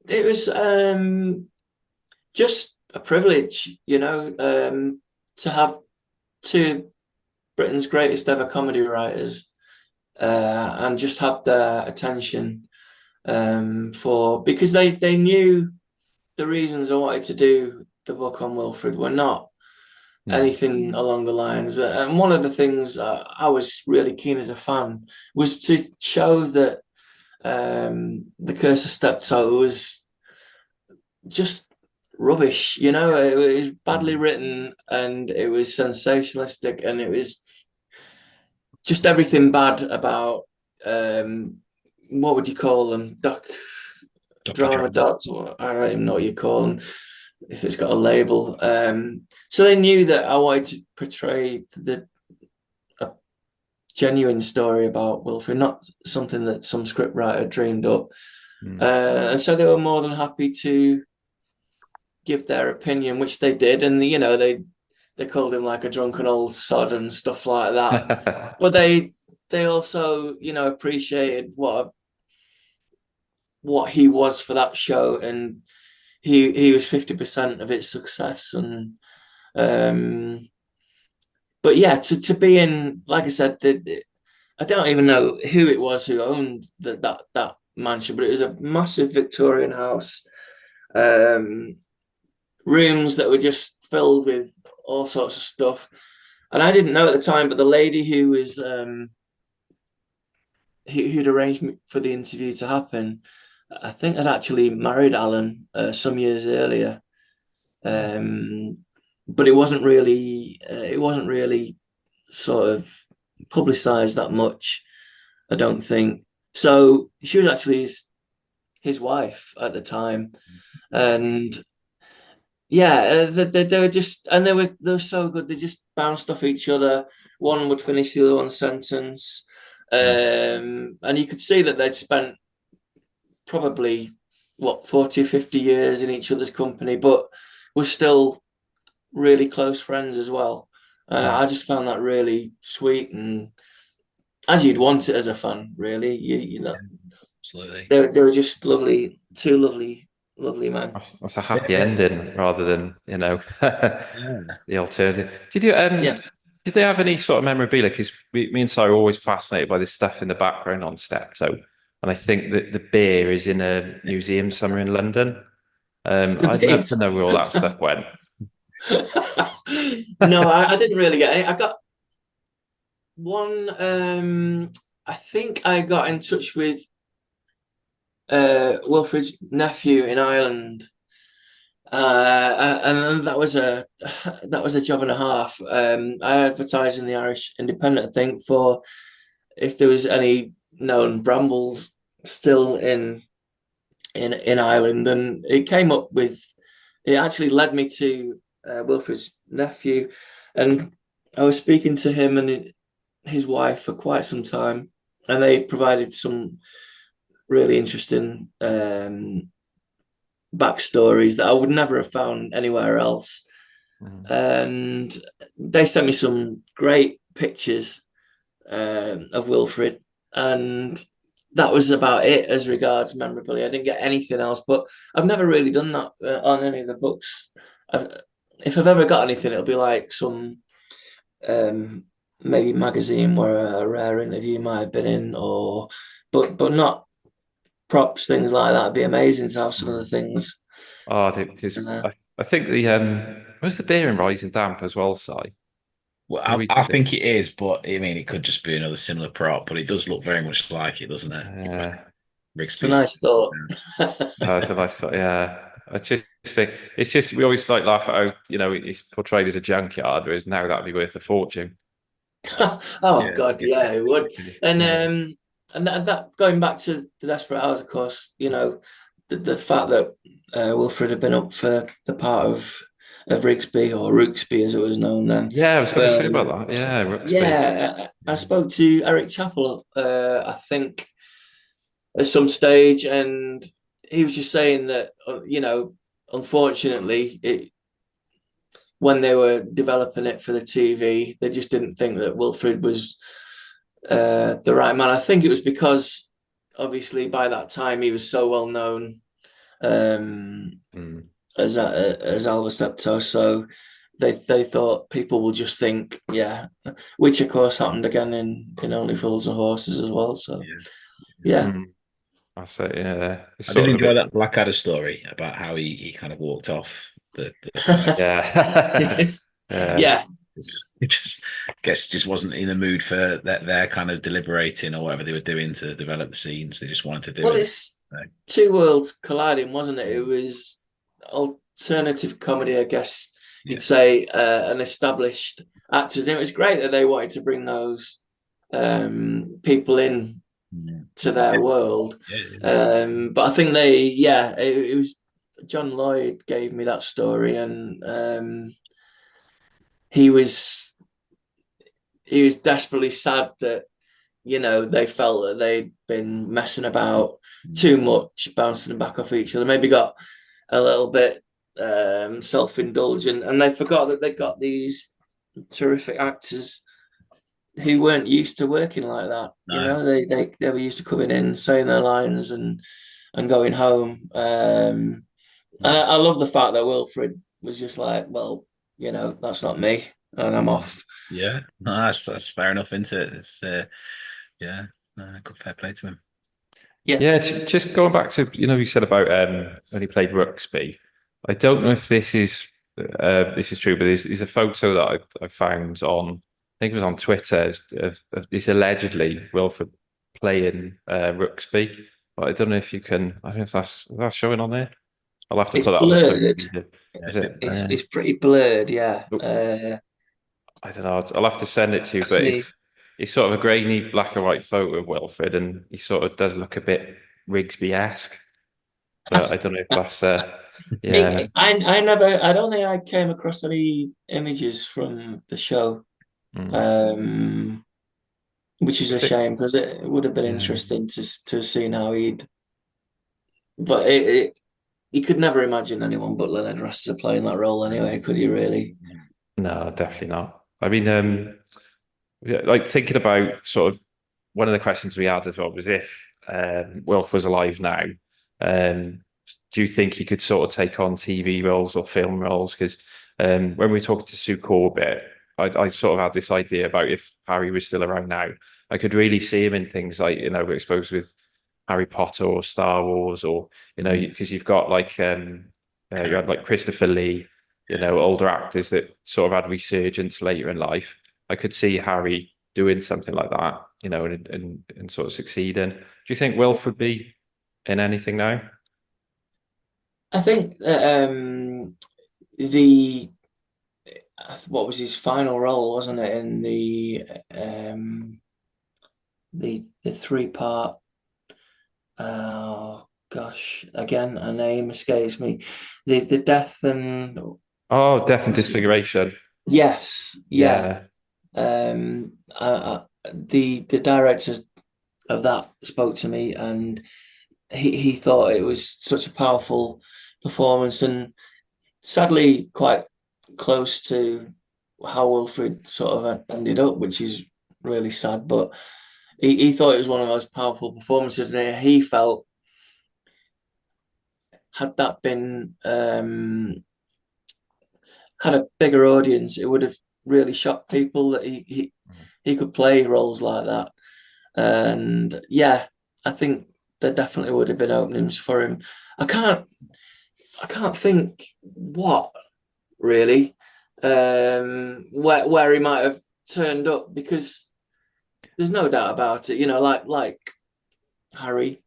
it was just a privilege, to have 2 Britain's greatest ever comedy writers, and just have their attention because they knew the reasons I wanted to do the book on Wilfrid were not anything along the lines. And one of the things I was really keen as a fan was to show that The Curse of Steptoe was just rubbish. It was badly written, and it was sensationalistic, and it was just everything bad about what would you call them? drama docs, or I don't even know what you call them, if it's got a label. So they knew that I wanted to portray a genuine story about Wilfrid, not something that some scriptwriter dreamed up. And so they were more than happy to give their opinion, which they did. And, you know, they called him like a drunken old sod and stuff like that. But they also, you know, appreciated what he was for that show, and he was 50% of its success. And but yeah, to be in, like I said, I don't even know who it was who owned that mansion, but it was a massive Victorian house, rooms that were just filled with all sorts of stuff. And I didn't know at the time, but the lady who was who'd arranged for the interview to happen, I think had actually married Alan some years earlier. But it wasn't really sort of publicized that much, I don't think. So she was actually his wife at the time. And yeah, they were just, and they were so good. They just bounced off each other. One would finish the other one's sentence. And you could see that they'd spent probably 40 or 50 years in each other's company, but were still really close friends as well. And I just found that really sweet, and as you'd want it as a fan, really. You know, absolutely. They were just lovely, two lovely men. That's a happy ending rather than, you know, the alternative. Did you did they have any sort of memorabilia? Because me and Si are always fascinated by this stuff in the background on Steptoe, and I think that the beer is in a museum somewhere in London. I'd love to know where all that stuff went. No, I didn't really get any. I got one. I think I got in touch with Wilfrid's nephew in Ireland, and that was a job and a half. I advertised in the Irish Independent, I think, for if there was any known Bramballs still in Ireland, and it came up with. It actually led me to Wilfrid's nephew, and I was speaking to him and his wife for quite some time, and they provided some really interesting backstories that I would never have found anywhere else. And they sent me some great pictures of Wilfrid, and that was about it as regards memorabilia. I didn't get anything else, but I've never really done that on any of the books. If I've ever got anything, it'll be like some maybe magazine where a rare interview might have been in, or but not props, things like that. It'd be amazing to have some of the things. Oh, because I think was the beer in Rising Damp as well, Si? Well, I think it is, but I mean, it could just be another similar prop, but it does look very much like it, doesn't it? Yeah. It's a nice thought. It's a nice thought, yeah. I just think it's just, we always like laugh at how, you know, it's portrayed as a junkyard, whereas now that'd be worth a fortune. God, yeah, it would. And that going back to the Desperate Hours, of course, you know, the fact that Wilfrid had been up for the part of Rigsby, or Rooksby as it was known then. Yeah, I was going to say about that. Yeah, Rooksby. Yeah, I spoke to Eric Chappell, I think, at some stage, and he was just saying that, you know, unfortunately, when they were developing it for the TV, they just didn't think that Wilfrid was the right man. I think it was because, obviously, by that time he was so well known as Alva Steptoe, so they thought people will just think, yeah, which of course happened again in Only Fools and Horses as well. So yeah. I say, yeah. I did enjoy that Blackadder story about how he kind of walked off yeah. Yeah. It just wasn't in the mood for their kind of deliberating or whatever they were doing to develop the scenes. They just wanted to do it. Well, it's two worlds colliding, wasn't it? It was alternative comedy, I guess you'd say, and established actors. And it was great that they wanted to bring those people in to their world. But I think it was John Lloyd gave me that story, and he was desperately sad that they felt that they'd been messing about too much, bouncing back off each other, maybe got a little bit self-indulgent, and they forgot that they got these terrific actors who weren't used to working like that. No. They were used to coming in, saying their lines, and going home. And I love the fact that Wilfrid was just like, well, that's not me, and I'm off. Yeah, no, that's fair enough, isn't it? It's good, fair play to him. Yeah, just going back to you said about when he played rugby. I don't know if this is true, but there's a photo that I found on, I think it was on Twitter, of this allegedly Wilfrid playing rugby. But I don't know if you can. I don't know if that's showing on there. I'll have to It's put that on the social blurred. media. Is it? It's pretty blurred, yeah. I don't know. I'll have to send it to you, but See. it's sort of a grainy black and white photo of Wilfrid, and he sort of does look a bit Rigsby-esque. But I don't know if that's yeah. I don't think I came across any images from the show, which is a shame, because it would have been interesting to have seen how he'd. But he could never imagine anyone but Leonard Rossiter playing that role anyway, could he really? No, definitely not. I mean, like thinking about sort of one of the questions we had as well was if Wilf was alive now, do you think he could sort of take on TV roles or film roles? Because when we were talking to Sue Corbett, I sort of had this idea about if Harry was still around now, I could really see him in things like, exposed with Harry Potter or Star Wars, or, because you've got like, you had like Christopher Lee, older actors that sort of had resurgence later in life. I could see Harry doing something like that, and sort of succeeding. Do you think Wilf would be in anything now? I think what was his final role, wasn't it, in the 3-part, oh gosh, again a name escapes me, the Death and Death and Disfiguration. Yes, yeah. The director of that spoke to me, and he thought it was such a powerful performance, and sadly quite close to how Wilfrid sort of ended up, which is really sad. But he thought it was one of the most powerful performances, and he felt, had that been had a bigger audience, it would have really shocked people that he could play roles like that. And yeah, I think there definitely would have been openings for him. I can't think what really, where he might have turned up, because there's no doubt about it. Like Harry,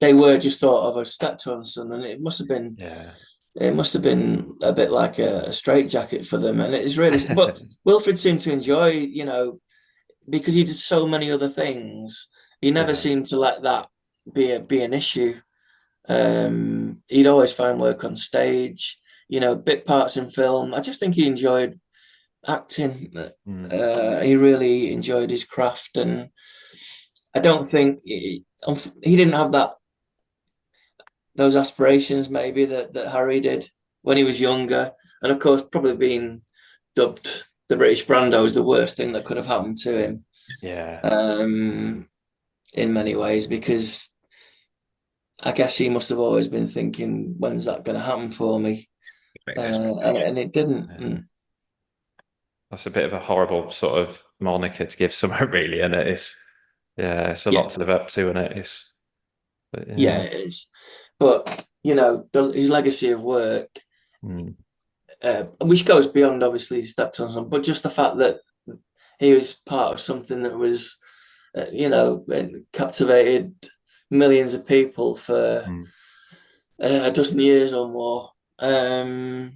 they were just thought of as Steptoe and Son, and it must have been a bit like a straitjacket for them. And it's really, but Wilfrid seemed to enjoy, because he did so many other things. He never seemed to let that be an issue. He'd always find work on stage, bit parts in film. I just think he enjoyed acting. He really enjoyed his craft, and I don't think he didn't have those aspirations maybe that Harry did when he was younger. And of course, probably being dubbed the British Brando is the worst thing that could have happened to him. Yeah. In many ways, because I guess he must have always been thinking, when's that going to happen for me? And it didn't. Yeah. That's a bit of a horrible sort of moniker to give someone, really, and it's a lot to live up to, and it is. But, yeah, it is. But his legacy of work, which goes beyond obviously Steptoe, but just the fact that he was part of something that was, captivated millions of people for a dozen years or more, and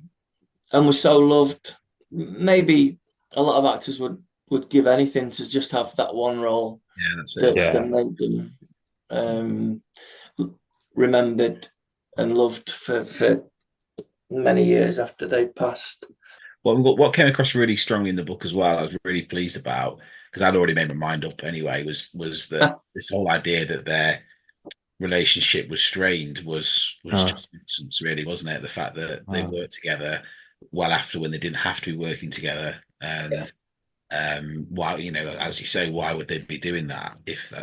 was so loved. Maybe a lot of actors would would give anything to just have that one role Yeah, that's it. that made them remembered and loved for many years after they passed. What came across really strong in the book as well, I was really pleased about, because I'd already made my mind up anyway, was that this whole idea that their relationship was strained was just nonsense, really, wasn't it? The fact that they worked together well after when they didn't have to be working together, and why, you know, as you say, why would they be doing that if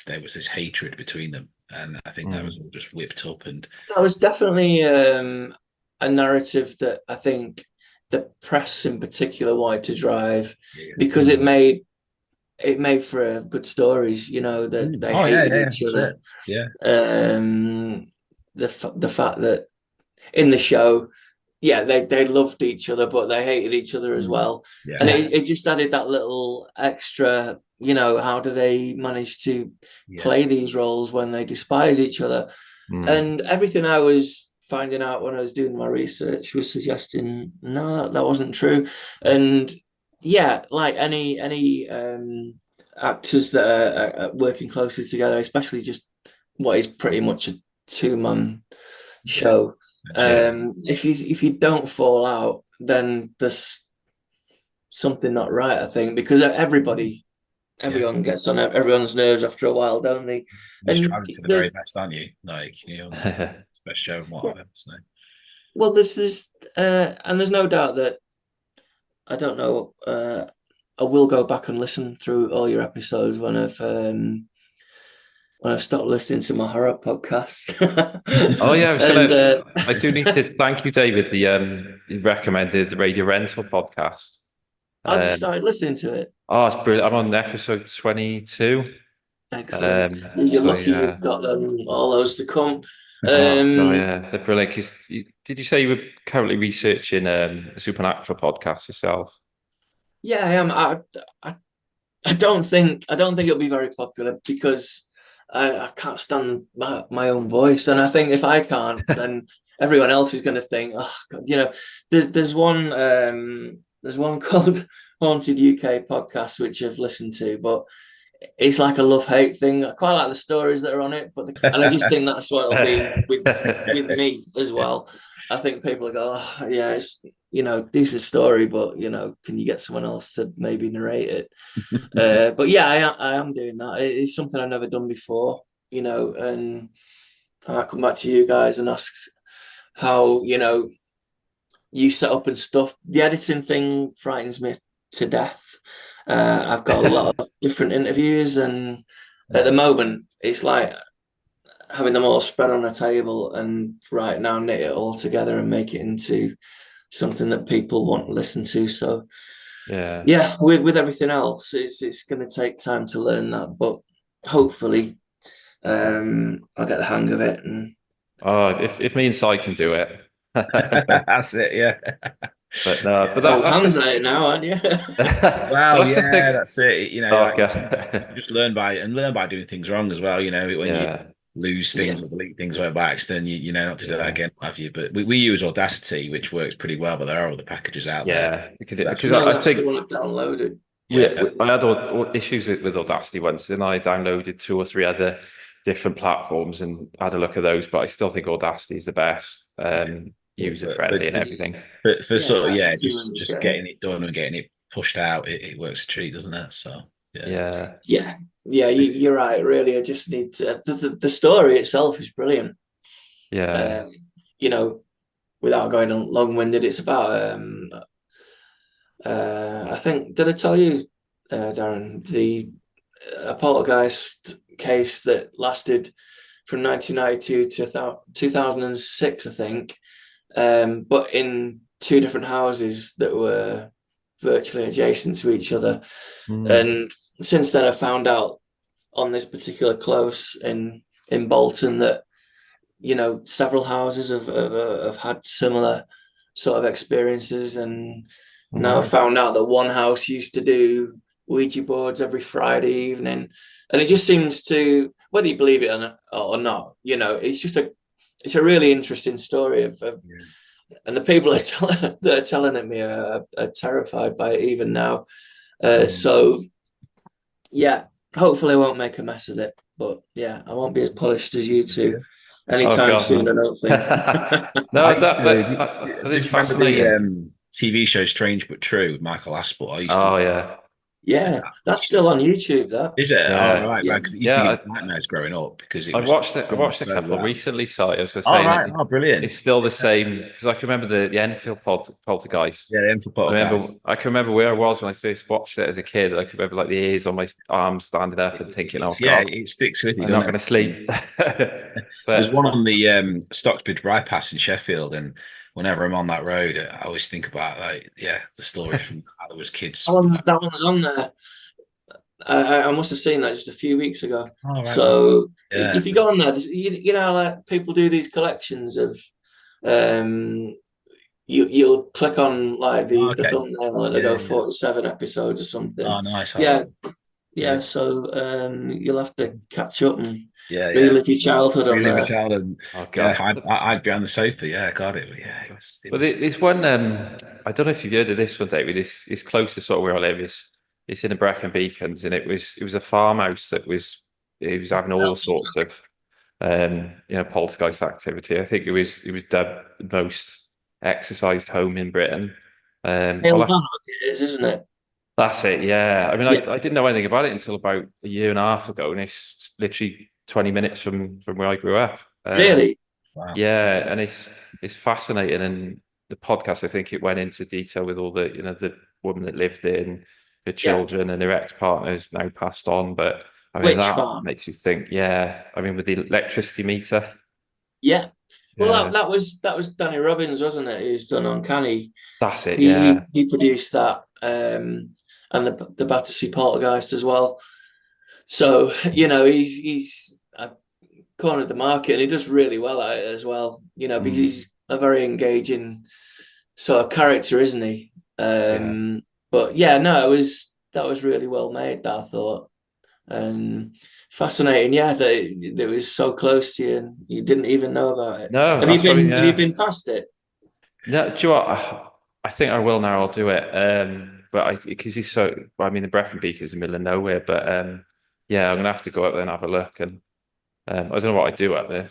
there was this hatred between them? And I think that was all just whipped up, and that was definitely a narrative that I think the press in particular wanted to drive, because it made for good stories, you know, that they hated each other. Yeah. The fact that in the show, they loved each other, but they hated each other as well. Yeah. And it just added that little extra, you know, how do they manage to play these roles when they despise each other? And everything I was finding out when I was doing my research was suggesting, no, that wasn't true. And like any actors that are working closely together, especially just what is pretty much a two-man show. If you don't fall out, then there's something not right, I think, because everyone gets on everyone's nerves after a while, don't they? You're striving for the very best, aren't you? Like, you know, best show and whatever. So. Well, this is, and there's no doubt that, I don't know, I will go back and listen through all your episodes when I've stopped listening to my horror podcast. Oh yeah, I do need to thank you, David. You recommended the Radio Rental podcast. I've started listening to it. Oh, it's brilliant! I'm on episode 22. Excellent. You're lucky you've got all those to come. Yeah, they're brilliant. Did you say you were currently researching a supernatural podcast yourself? Yeah, I am. I don't think it'll be very popular because I can't stand my own voice, and I think if I can't, then everyone else is going to think, oh God, you know. There's one called Haunted UK Podcast which I've listened to, but it's like a love-hate thing. I quite like the stories that are on it, and I just think that's what it'll be with me as well. I think people go, oh, yeah, it's, you know, decent story, but, you know, can you get someone else to maybe narrate it? But yeah, I am doing that. It's something I've never done before, you know, and I might come back to you guys and ask how, you know, you set up and stuff. The editing thing frightens me to death. I've got a lot of different interviews, and at the moment it's like having them all spread on a table and right now knit it all together and make it into something that people want to listen to. So yeah, with everything else, it's going to take time to learn that, but hopefully I'll get the hang of it. And if me and Si can do it. That's it, yeah. But no, but that's at it now, aren't you? Well, that's it. You know, okay. just learn by doing things wrong as well. You know, when you lose things or delete things by accident, you know not to do that again, have you? But we use Audacity, which works pretty well. But there are other packages out there. Because I think the one I've downloaded. I had issues with Audacity once, and I downloaded 2 or 3 other different platforms and had a look at those. But I still think Audacity is the best. User friendly and everything. But for just getting it done and getting it pushed out, it works a treat, doesn't it? So you're right. Really, I just need to. The story itself is brilliant. Yeah, you know, without going on long-winded, it's about. I think, did I tell you, Darren, the poltergeist case that lasted from 1992 to 2006, I think. But in 2 different houses that were virtually adjacent to each other. And since then I found out on this particular close in Bolton that, you know, several houses have had similar sort of experiences. And now I found out that one house used to do Ouija boards every Friday evening. And it just seems to, whether you believe it or not, you know, it's a really interesting story and the people that are telling it me are terrified by it even now. So yeah, hopefully I won't make a mess of it. But yeah, I won't be as polished as you two anytime God, soon, no. I don't think. No, I used to, that do is you remember the fascinating. TV show Strange But True with Michael Aspel? I used to. Oh yeah, Yeah, that's still on YouTube, that. Is it? Oh, yeah, right, Yeah. because it used to give yeah. me nightmares growing up because it I was watched it. I done watched a so couple well. recently, so I was going to Oh, say, right. Oh, brilliant. it's still the same because I can remember the Enfield poltergeist. Yeah, the info guys. I can remember where I was when I first watched it as a kid. I can remember like the ears on my arms standing up and thinking, "Oh Yeah, God, it sticks with you, I'm not doesn't going to it? sleep." There's But one on the Stocksbridge bypass in Sheffield, and whenever I'm on that road, I always think about the story from how there was kids. That one's on there. I must have seen that just a few weeks ago. Oh, right. So Yeah. if you go on there, you know, like people do these collections of, you'll click on like Oh, the okay. thumbnail and it'll Yeah, go 47 episodes or something. Oh, nice. Yeah, Yeah. So you'll have to catch up and Yeah, relive your childhood on Relive a there. childhood. oh Yeah, God. I'd be on the sofa. Yeah, got it. Yeah, it Well, was. there's one. I don't know if you've heard of this one, David. It's close to sort of where I live. It's in the Brecon Beacons, and it was a farmhouse that it was having all sorts of poltergeist activity. I think it was dubbed the most exercised home in Britain. Hale Van it is, isn't it? That's it. Yeah. I mean, Yeah. I didn't know anything about it until about a year and a half ago, and it's literally 20 minutes from where I grew up. Really? Wow. Yeah, and it's fascinating. And the podcast, I think it went into detail with all the woman that lived there and her children and her ex-partners now passed on. But I mean, Which that farm? makes you think, yeah. I mean, with the electricity meter. Yeah. Well, Yeah, that was Danny Robbins, wasn't it? Who's done Uncanny. that's it. He Yeah. he produced that, and the Battersea Poltergeist as well. So he's cornered the market, and he does really well at it as well. Because he's a very engaging sort of character, isn't he? But yeah, no, that was really well made, that I thought, and fascinating. Yeah, that it was so close to you, and you didn't even know about it. No, Have you that's what I mean, been? Have you yeah. been past it? No, do you know what? I think I will now. I'll do it. But because he's so. I mean, the Brecon Beacon is in the middle of nowhere, but yeah, I'm gonna have to go up there and have a look. And I don't know what I do up there.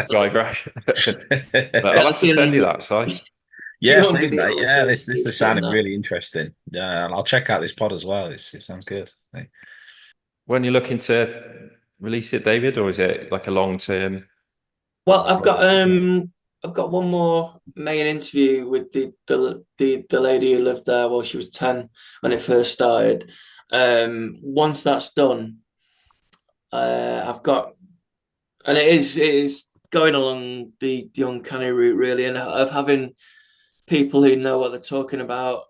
Digress. But I'll have to send you that, Si. Yeah, won't be please, the mate. only Yeah, person this who's is done sounding that. really interesting. Yeah, and I'll check out this pod as well. It sounds good. When you're looking to release it, David, or is it like a long term? Well, I've got one more main interview with the lady who lived there while she was 10 when it first started. Once that's done, I've got, and it is going along the uncanny route really, and of having people who know what they're talking about.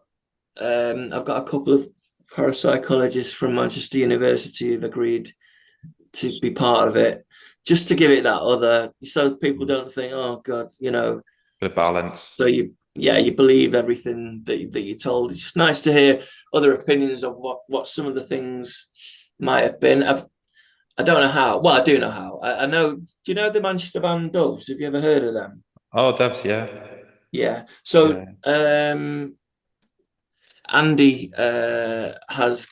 I've got a couple of parapsychologists from Manchester University who've agreed to be part of it, just to give it that other, so people don't think, oh God, The balance. so you believe everything that you're told. It's just nice to hear other opinions of what some of the things might have been. I don't know how. Well, I do know how. I know. Do you know the Manchester band Doves? Have you ever heard of them? Oh, Debs, yeah. Yeah. So Yeah. Andy has,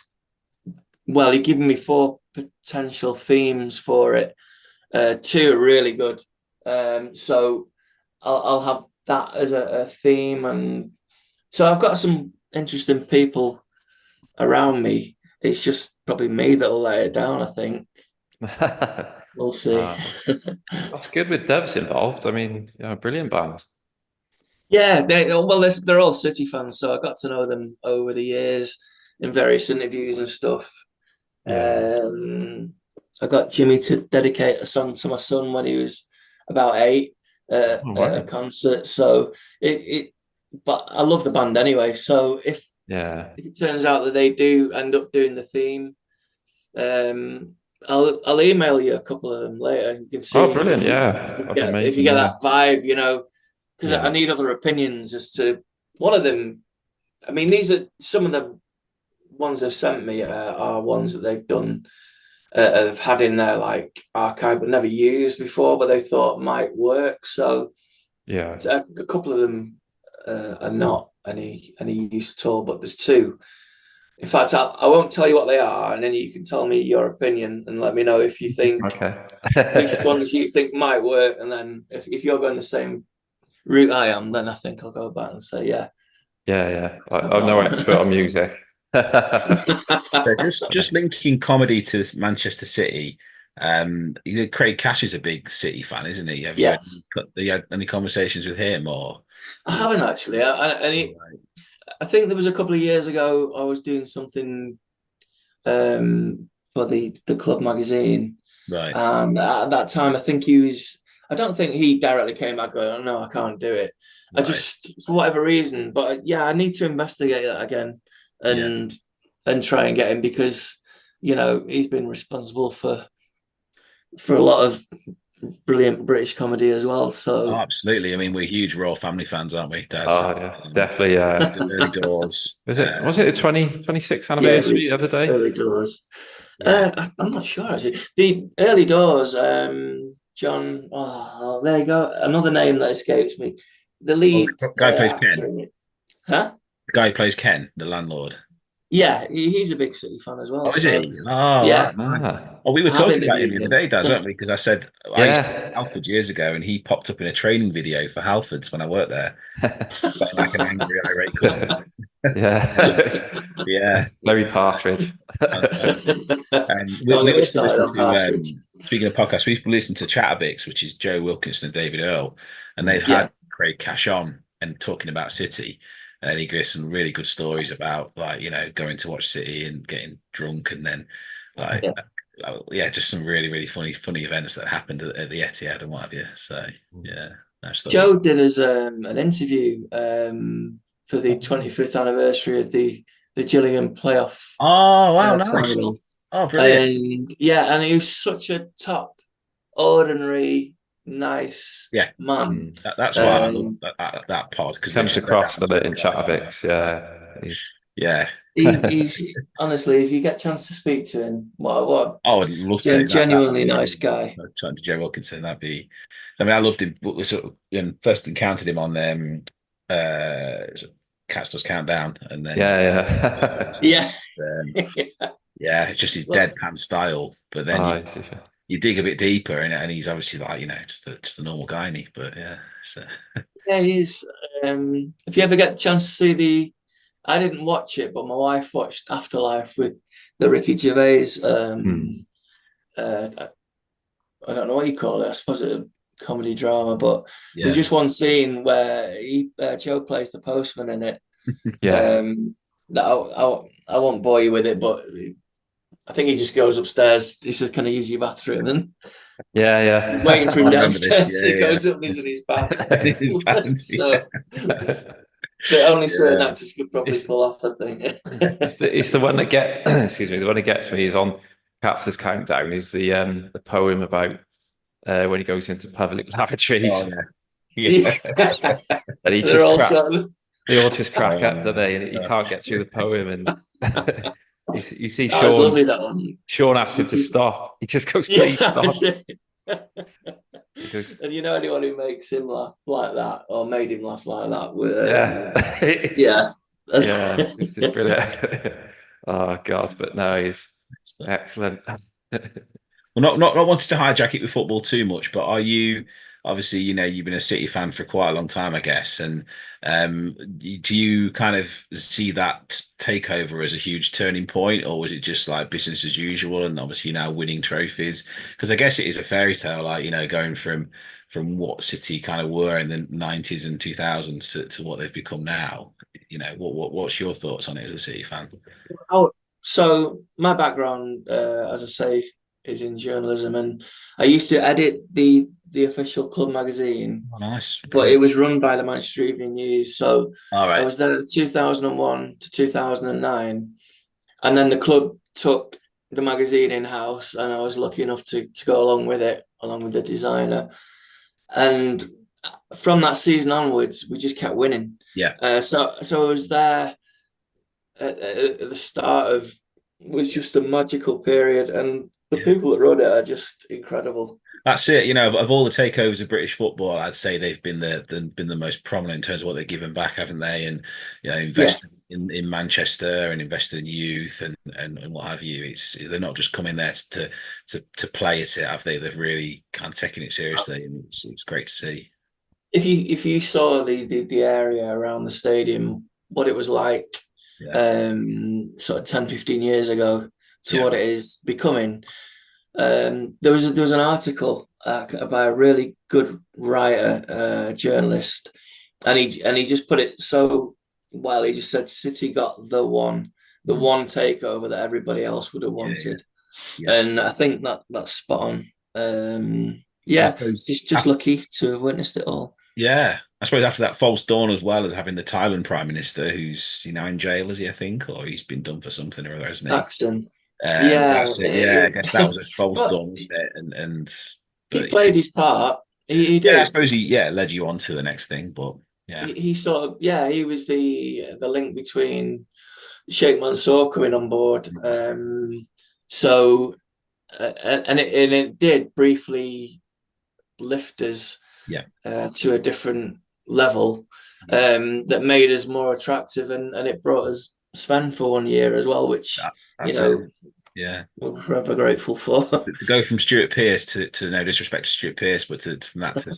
well, he given me 4 potential themes for it. 2 are really good. So I'll have that as a theme, and so I've got some interesting people around me. It's just probably me that'll let it down, I think. We'll see. That's good with Debs involved. I mean, brilliant band. Yeah, they're all City fans, so I got to know them over the years in various interviews and stuff. Yeah. I got Jimmy to dedicate a song to my son when he was about 8 at a concert. So but I love the band anyway. So if it turns out that they do end up doing the theme, I'll email you a couple of them later. You can see. Oh, brilliant! Yeah, that'd be if amazing. you get that vibe, because Yeah. I need other opinions as to one of them. I mean, these are some of the ones they've sent me are ones that they've done, have had in their like archive but never used before, but they thought might work. So Yeah. a couple of them are not any use at all, but there's 2 In fact, I won't tell you what they are, and then you can tell me your opinion and let me know if you think Okay. which ones you think might work. And then if you're going the same route I am, then I think I'll go back and say, yeah. Yeah. I'm no expert on music. So just linking comedy to Manchester City. Craig Cash is a big City fan, isn't he? Have Yes. you had any conversations with him or? I haven't actually. I think there was a couple of years ago I was doing something for the club magazine, Right. and at that time I think he was. I don't think he directly came back going, "Oh no, I can't do it." I Right. just, for whatever reason, but yeah, I need to investigate that again and try and get him, because he's been responsible for a lot of brilliant British comedy as well. So Oh, absolutely. I mean, we're huge Royal Family fans, aren't we, Daz? Oh yeah, definitely. Early doors. Was it the 26th yeah, anniversary the other day? early doors. Yeah. I'm not sure actually. The early doors. John. Oh, there you go. Another name that escapes me. The lead Guy plays actor Ken. in it. Huh? The guy who plays Ken, the landlord. Yeah, he's a big City fan as well. Oh, is So he? Oh, yeah, right, nice. Ah. Oh, we were I have talking about him interviewed the other day, Daz, him. weren't we? Because I said I used to Yeah. work at Halfords years ago, and he popped up in a training video for Halfords when I worked there, like an angry, irate customer. Yeah. Yeah, Larry Partridge. and Don't we get me also started listen on to. Partridge. Speaking of podcasts, we've listened to Chatterbix, which is Joe Wilkinson and David Earl, and they've Yeah. had Craig Cash on and talking about City. And he gives some really good stories about, like, going to watch City and getting drunk, and then just some really, really funny events that happened at the Etihad and what have you. So yeah, Joe did us an interview for the 25th anniversary of the Gillingham playoff Oh wow, nice. final. Oh, brilliant. And he was such a top, ordinary, nice man. That's why I love that pod, because Comes across a bit in Chatterbix. Yeah. He's honestly, if you get a chance to speak to him, what I would love to. Genuinely nice guy. Talking to Joe Wilkinson, that'd be. I mean, I loved him. We sort of, first encountered him on Cats Does Countdown, and then it's just his deadpan style. But then you dig a bit deeper, and he's obviously like just a normal guy, isn't he? But yeah, so. Yeah, he is. If you ever get a chance to see I didn't watch it, but my wife watched Afterlife with the Ricky Gervais. I don't know what you call it. I suppose it's a comedy drama, but there's just one scene where Joe plays the postman in it. That I won't bore you with it, but I think he just goes upstairs. He says, "Can I use your bathroom?" And waiting for him downstairs. He goes up and he's in his bath. So. That only certain actors could probably pull off, I think. It's the one that the one that gets me is on Katz's Countdown, is the poem about when he goes into public lavatories. Oh, yeah. And they all just crack up, don't they? And he can't get through the poem, and you see Sean. Was lovely, that one. Sean asks him to stop. He just goes, "Please stop." And anyone who makes him laugh like that, or made him laugh like that, it's just brilliant. Oh God, but no, he's excellent. Well, not wanting to hijack it with football too much, but are you obviously you've been a City fan for quite a long time, I guess, and do you kind of see that takeover as a huge turning point, or was it just like business as usual, and obviously now winning trophies? Because I guess it is a fairy tale, like going from what City kind of were in the 90s and 2000s to what they've become now. What's your thoughts on it as a City fan? So my background, as I say, is in journalism, and I used to edit the official club magazine. Oh, nice. But it was run by the Manchester Evening News. So I was there 2001 to 2009, and then the club took the magazine in-house, and I was lucky enough to go along with it, along with the designer. And from that season onwards, we just kept winning. Yeah. So I was there at the start of, was just a magical period, and the people that run it are just incredible. That's it. You know, of all the takeovers of British football, I'd say they've been the most prominent in terms of what they've given back, haven't they? And Yeah. invested in Manchester and invested in youth and what have you. They're not just coming there to play at it, have they? They've really kind of taken it seriously, and it's great to see. If you saw the area around the stadium, what it was like, Yeah, sort of 10, 15 years ago to yeah, what it is becoming. There was an article by a really good writer, journalist, and he just put it so well. He just said City got the one takeover that everybody else would have yeah, wanted, yeah. and I think that's spot on. I Yeah, suppose just lucky to have witnessed it all. yeah, I suppose after that false dawn as well, and having the Thailand Prime Minister who's in jail, is he? I think, or he's been done for something or other, hasn't he? Jackson, yeah, That's it. Yeah, I guess that was a false but dawn, wasn't it? And he but yeah, played his part. He yeah, I did. suppose he led you on to the next thing, but yeah, He sort of, he was the link between Sheikh Mansour coming on board. So and it did briefly lift us yeah, to a different level, yeah. that made us more attractive, and it brought us Sven for 1 year as well, which That's it. Yeah, we're forever grateful for. to go from Stuart Pearce to no disrespect to Stuart Pearce, but from that to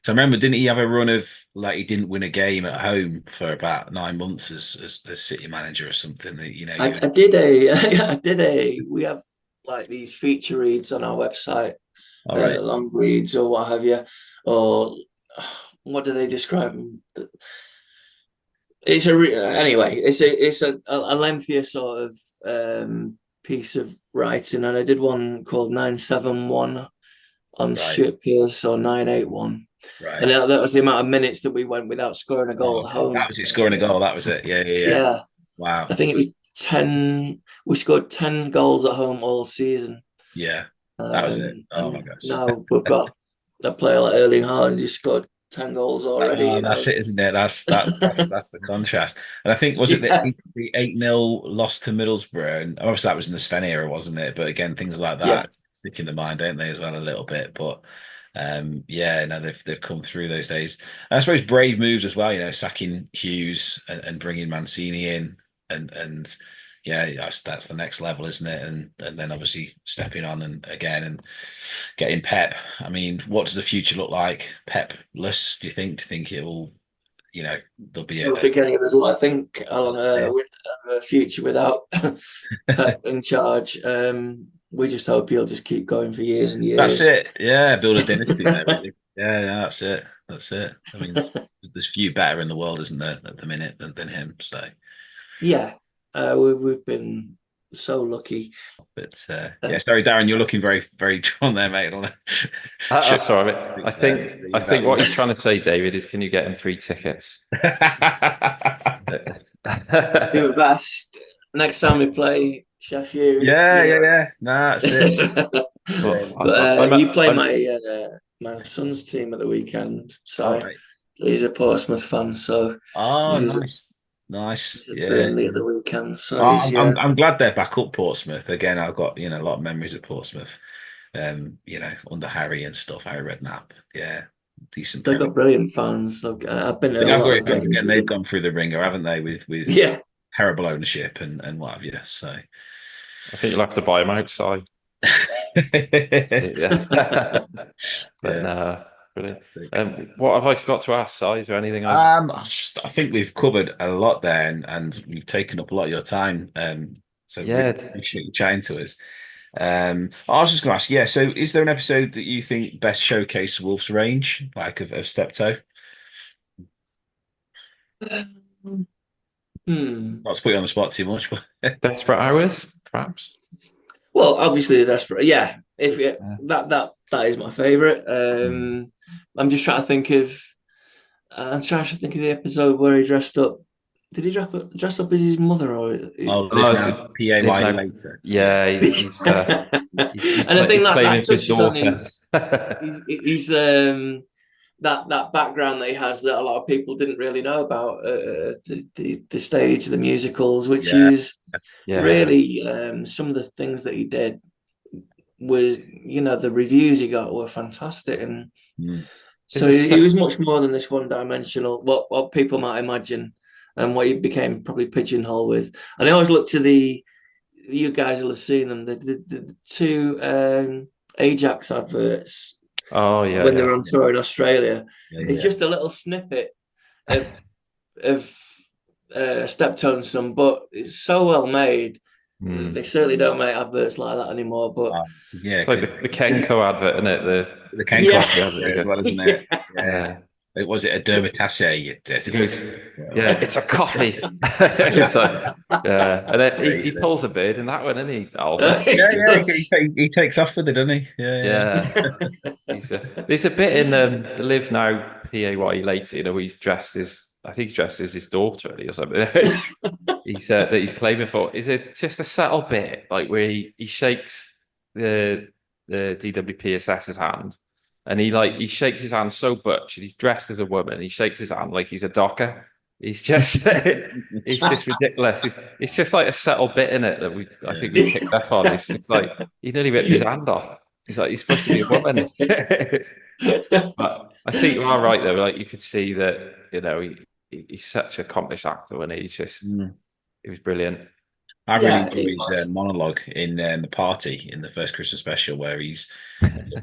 so I remember, didn't he have a run of like he didn't win a game at home for about 9 months as City manager or something? I did a I did a we have like these feature reads on our website, All right, long reads or what have you, or what do they describe them? It's anyway. It's a lengthier sort of piece of writing, and I did one called 971 on right, Stuart Pearce, or 981, right. and that was the amount of minutes that we went without scoring a Oh, goal at home. that was it, scoring a goal. That was it. Yeah, yeah, yeah. Yeah, Wow. I think it was 10. We scored 10 goals at home all season. Yeah, that was it. Oh my And gosh. now we've got a player like Erling Haaland who scored 10 goals already. Oh, that's it, isn't it? That's the contrast. And I think was it Yeah, the 8-0 loss to Middlesbrough, and obviously that was in the Sven era, wasn't it? But again, things like yeah. that stick in the mind, don't they, as well a little bit. But yeah, no, they've come through those days. And I suppose brave moves as well. Sacking Hughes and bringing Mancini in, and yeah, that's the next level, isn't it? And then obviously stepping on and getting Pep. I mean, what does the future look like? Pep-less, do you think? Do you think it will, there'll be I don't think any of us will. I think I'll have a future without Pep in charge. We just hope he'll just keep going for years and That's years. it. Yeah, build a dynasty there, really. Yeah, that's it. That's it. I mean, there's few better in the world, isn't there, at the minute than him? So, Yeah, we've been so lucky. but yeah, sorry, Darren, you're looking very, very drawn there, mate. Sorry, I think what he's trying to say, David, is can you get him free tickets? Do the best. Next time we play Sheffield. Yeah. Nah, that's it. But you play my son's team at the weekend, so he's a Portsmouth fan. So nice. He's a Yeah. Burnley at the weekend. So I'm glad they're back up Portsmouth again. I've got a lot of memories of Portsmouth. Under Harry and stuff, Harry Redknapp. Yeah, decent. They've got brilliant fans. I've been to a lot of games. Again, they've gone through the ringer, haven't they? With terrible ownership and what have you. So I think you'll have to buy them outside. Yeah. Brilliant. What have I forgot to ask, Si? Is there anything I think we've covered a lot there, and we've taken up a lot of your time. So really appreciate you chatting to us. I was just going to ask, so is there an episode that you think best showcase Wolf's range, like of Steptoe? Not to put you on the spot too much, but Desperate Hours, perhaps. Well, obviously the Desperate. Yeah, that is my favourite. I'm just trying to think of. I'm trying to think of the episode where he dressed up. Did he dress up as his mother or? PAY later. Yeah, he's and I think that touches on his that background that he has that a lot of people didn't really know about, the stage, the musicals, which he was really some of the things that he did was, the reviews he got were fantastic, and so There's a he se- was much more than this one-dimensional, what people might imagine, and what he became probably pigeonholed with. And I always look to you guys will have seen them, the two Ajax adverts Oh when they yeah. were on tour in Australia. Yeah, It's just a little snippet of Steptoe and Son, but it's so well made. They certainly don't make adverts like that anymore. But yeah, It's like the Kenko advert, isn't it? the Ken Yeah. Coffee advert as well, isn't it? Yeah. Was it a dermatase? He goes, yeah, it's a coffee. It's like, yeah, and then he pulls a beard in that one, isn't he, Albert? He does. He takes off with it, doesn't he? Yeah. There's a bit in the Live Now PAYE later, he's dressed as, I think he's dressed as his daughter really, or something. He's that he's claiming for. Is it just a subtle bit like where he shakes the DWPSS's hand, and he shakes his hand so much, and he's dressed as a woman. He shakes his hand like he's a docker. He's just it's just ridiculous. It's just like a subtle bit in it that I think we picked up on. It's just like he nearly ripped his hand off. He's like, he's supposed to be a woman. But I think you are right though. Like you could see that, he's such an accomplished actor, and he's just he was brilliant. I really Yeah, enjoy it his was. monologue in the party in the first Christmas special, where he's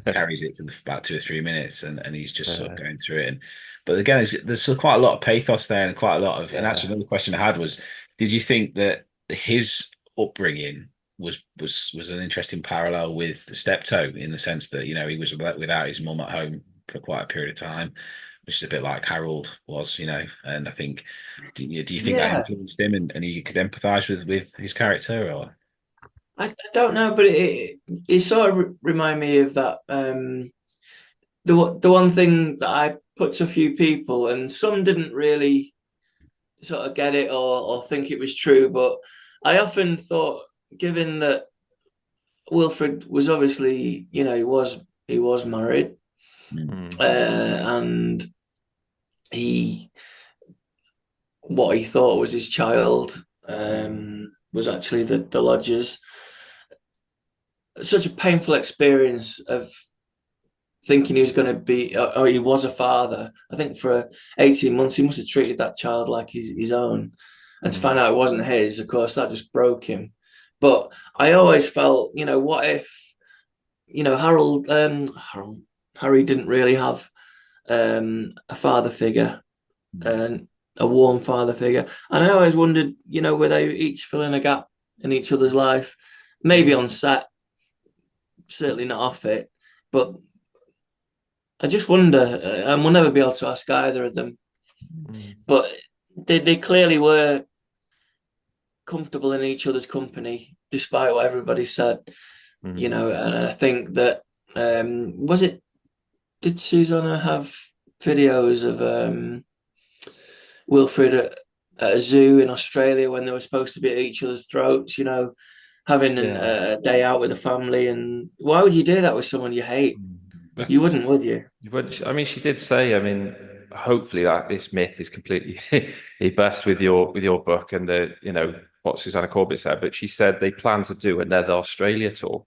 carries it for about 2 or 3 minutes, and he's just sort of going through it. But again, there's still quite a lot of pathos there, and quite a lot of. And that's another question I had was, did you think that his upbringing was an interesting parallel with Steptoe, in the sense that he was without his mum at home for quite a period of time, which is a bit like Harold was, and I think, do you think that influenced him, and you could empathise with his character, or? I don't know, but it sort of remind me of that. The one thing that I put to a few people, and some didn't really sort of get it or think it was true, but I often thought, given that Wilfrid was obviously, he was married, and what he thought was his child was actually the lodgers. Such a painful experience of thinking he was going to be, or he was a father. I think for 18 months, he must have treated that child like his own. And to find out it wasn't his, of course, that just broke him. But I always felt, what if, Harry didn't really have a father figure, and a warm father figure. And I always wondered, were they each filling a gap in each other's life? Maybe on set, certainly not off it. But I just wonder, and we'll never be able to ask either of them, but they clearly were comfortable in each other's company, despite what everybody said, and I think that, did Susanna have videos of Wilfrid at a zoo in Australia when they were supposed to be at each other's throats, having a day out with the family? And why would you do that with someone you hate? You wouldn't, would you? You would. I mean, she did say. I mean, hopefully that this myth is completely he burst with your book and what Susanna Corbett said. But she said they plan to do another Australia tour.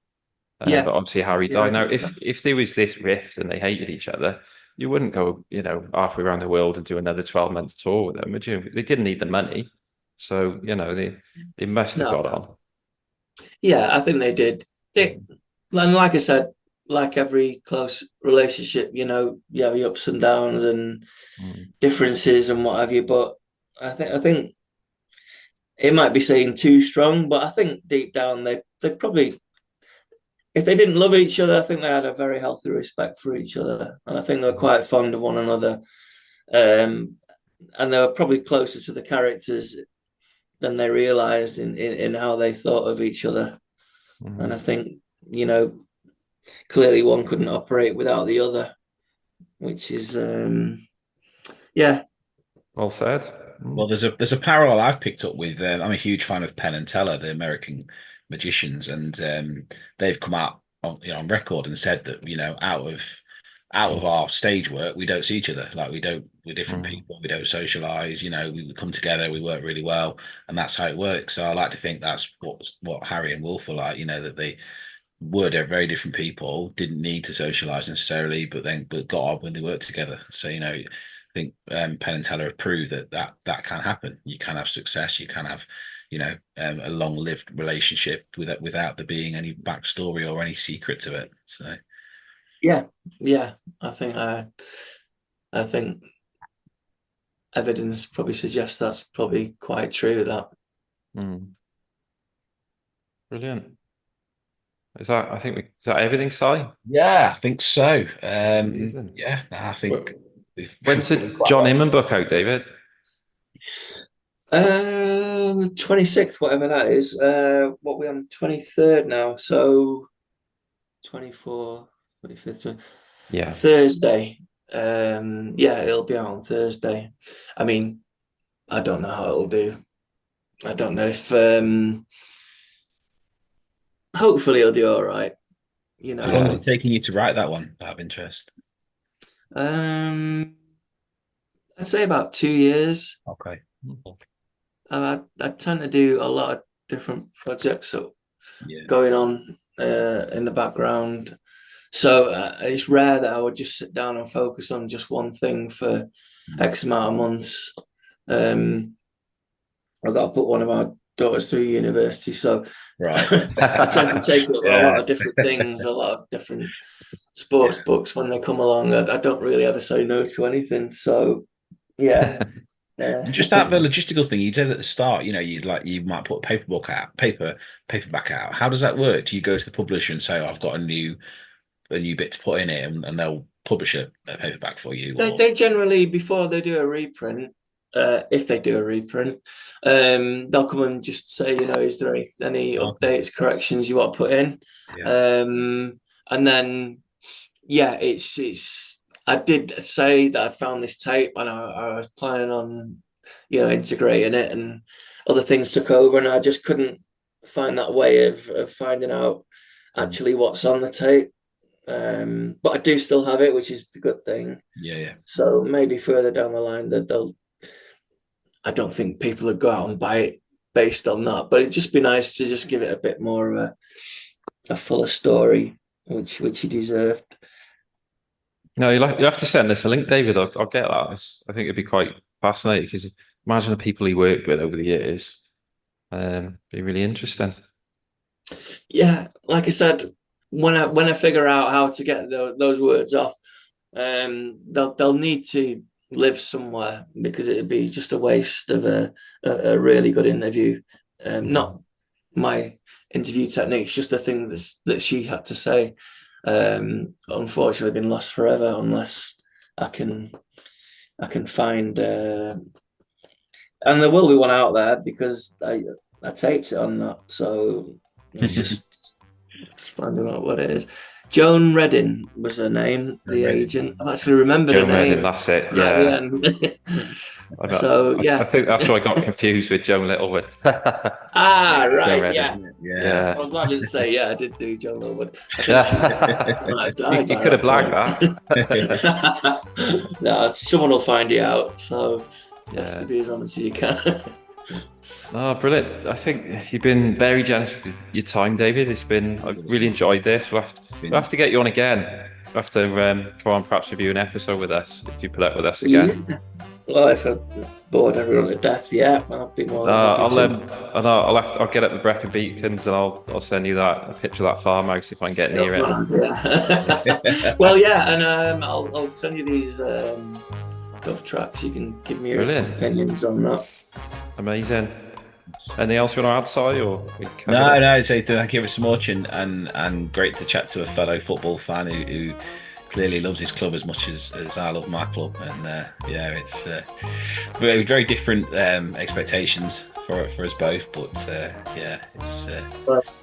But obviously Harry died. Now, if there was this rift and they hated each other, you wouldn't go, halfway around the world and do another 12 months tour with them, would you? They didn't need the money, so they must have got on. Yeah, I think they did. And like I said, like every close relationship, you have your ups and downs and differences and what have you. But I think it might be saying too strong, but I think deep down they probably, if they didn't love each other, I think they had a very healthy respect for each other, and I think they were quite fond of one another. And they were probably closer to the characters than they realised in how they thought of each other. And I think, clearly one couldn't operate without the other, which is, Well said. Well, there's a parallel I've picked up with. I'm a huge fan of Penn and Teller, the American magicians, and they've come out on record and said that out of our stage work, we don't see each other. Like we're different people. We don't socialize. We come together. We work really well, and that's how it works. So I like to think that's what Harry and Wolf are like. That they're very different people, didn't need to socialize necessarily, but got on when they worked together. So, I think Penn and Teller have proved that can happen. You can have success, you can have, a long-lived relationship without there being any backstory or any secret to it. So yeah, I think evidence probably suggests that's probably quite true. That. Brilliant. Is that everything, Si? yeah, I think so. Amazing. Yeah, I think. When's the John Inman book out, David? 26th, whatever that is. What we on 23rd now, so 24th, 25th, Yeah. Thursday. It'll be out on Thursday. I mean, I don't know how it'll do. I don't know if hopefully it'll do all right. How long is it taking you to write that one, out of interest? I'd say about 2 years. Okay. I tend to do a lot of different projects going on in the background. So it's rare that I would just sit down and focus on just one thing for X amount of months. I've got to put one of our daughters through university, so right. I tend to take up a lot of different things, a lot of different sports books when they come along. I don't really ever say no to anything. So yeah. Just that the logistical thing you did at the start, you might put a paperback out. How does that work? Do you go to the publisher and say, I've got a new bit to put in it, and they'll publish a paperback for you? They generally, before they do a reprint, if they do a reprint, they'll come and just say, is there any updates, corrections you want to put in? And then it's I did say that I found this tape and I was planning on integrating it, and other things took over, and I just couldn't find that way of finding out actually what's on the tape. But I do still have it, which is the good thing. Yeah. So maybe further down the line that I don't think people would go out and buy it based on that, but it'd just be nice to just give it a bit more of a fuller story, which he deserved. No, you have to send us a link, David. I'll get that. I think it'd be quite fascinating, because imagine the people he worked with over the years. Be really interesting. Yeah, like I said, when I figure out how to get those words off, they'll need to live somewhere, because it'd be just a waste of a really good interview. Not my interview techniques, just the thing that she had to say. Unfortunately been lost forever, unless I can find and there will be one out there, because I taped it on that, so it's just finding out what it is. Joan Reddin was her name, the agent. I've actually remembered her name. Reddin, that's it. Yeah. I think that's why I got confused with Joan Littlewood. Right. Yeah. I'm glad I didn't say I did do Joan Littlewood. You could have blagged that. No, someone will find you out. So you have to be as honest as you can. Oh, brilliant. I think you've been very generous with your time, David. I've really enjoyed this. We'll have to get you on again. We'll have to come on, perhaps review an episode with us, if you put up with us again. Yeah. Well, if I bored everyone to death, I'll be more than happy to. I'll get up the Brecon Beacons, and I'll send you a picture of that farmhouse if I can get near it. Yeah. Well, and I'll send you these gov tracks. You can give me your opinions on that. Amazing. Anything else you want to add, Si? Or no. So thank you ever so much, and great to chat to a fellow football fan who clearly loves his club as much as I love my club. And it's very, very different expectations for us both. But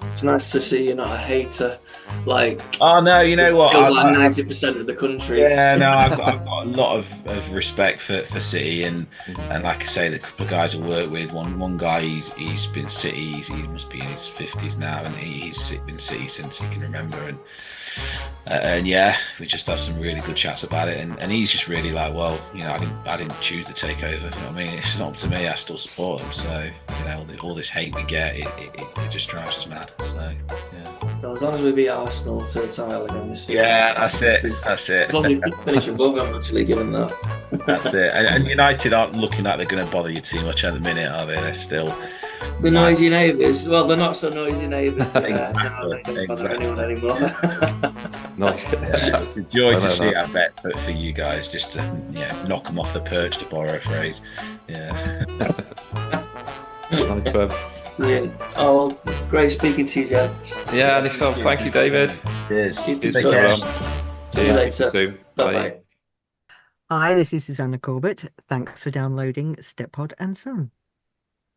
it's nice to see you're not a hater. Like, oh no, you know what? Feels like 90% of the country. Yeah, no, I've got a lot of respect for City, and like I say, the couple of guys I work with. One guy, he's been City. He must be in his 50s now, and he's been City since he can remember. And we just have some really good chats about it, and he's just really like, well, I didn't choose the takeover. You know what I mean? It's not up to me. I still support them. So all this hate we get, it just drives us mad. So yeah. As long as we beat Arsenal to the title again this season. Yeah, that's it. That's it. As long as we finish above, I'm actually giving that. That's it. And United aren't looking like they're going to bother you too much at the minute, are they? They're still The noisy neighbours. Well, they're not so noisy neighbours. Exactly, They don't bother exactly. anyone anymore. Nice. Yeah, it's a joy I to know see, that. I bet, for you guys, just to knock them off the perch, to borrow a phrase. Yeah. Nice one. Brilliant. Oh, well, great speaking to you, gents. Yeah, and yourself. Thank you, David. Cheers. Keep in Cheers, touch. everyone. See you Cheers. later. Speak soon. Bye-bye. Hi, this is Susanna Corbett. Thanks for downloading Step Pod and Son.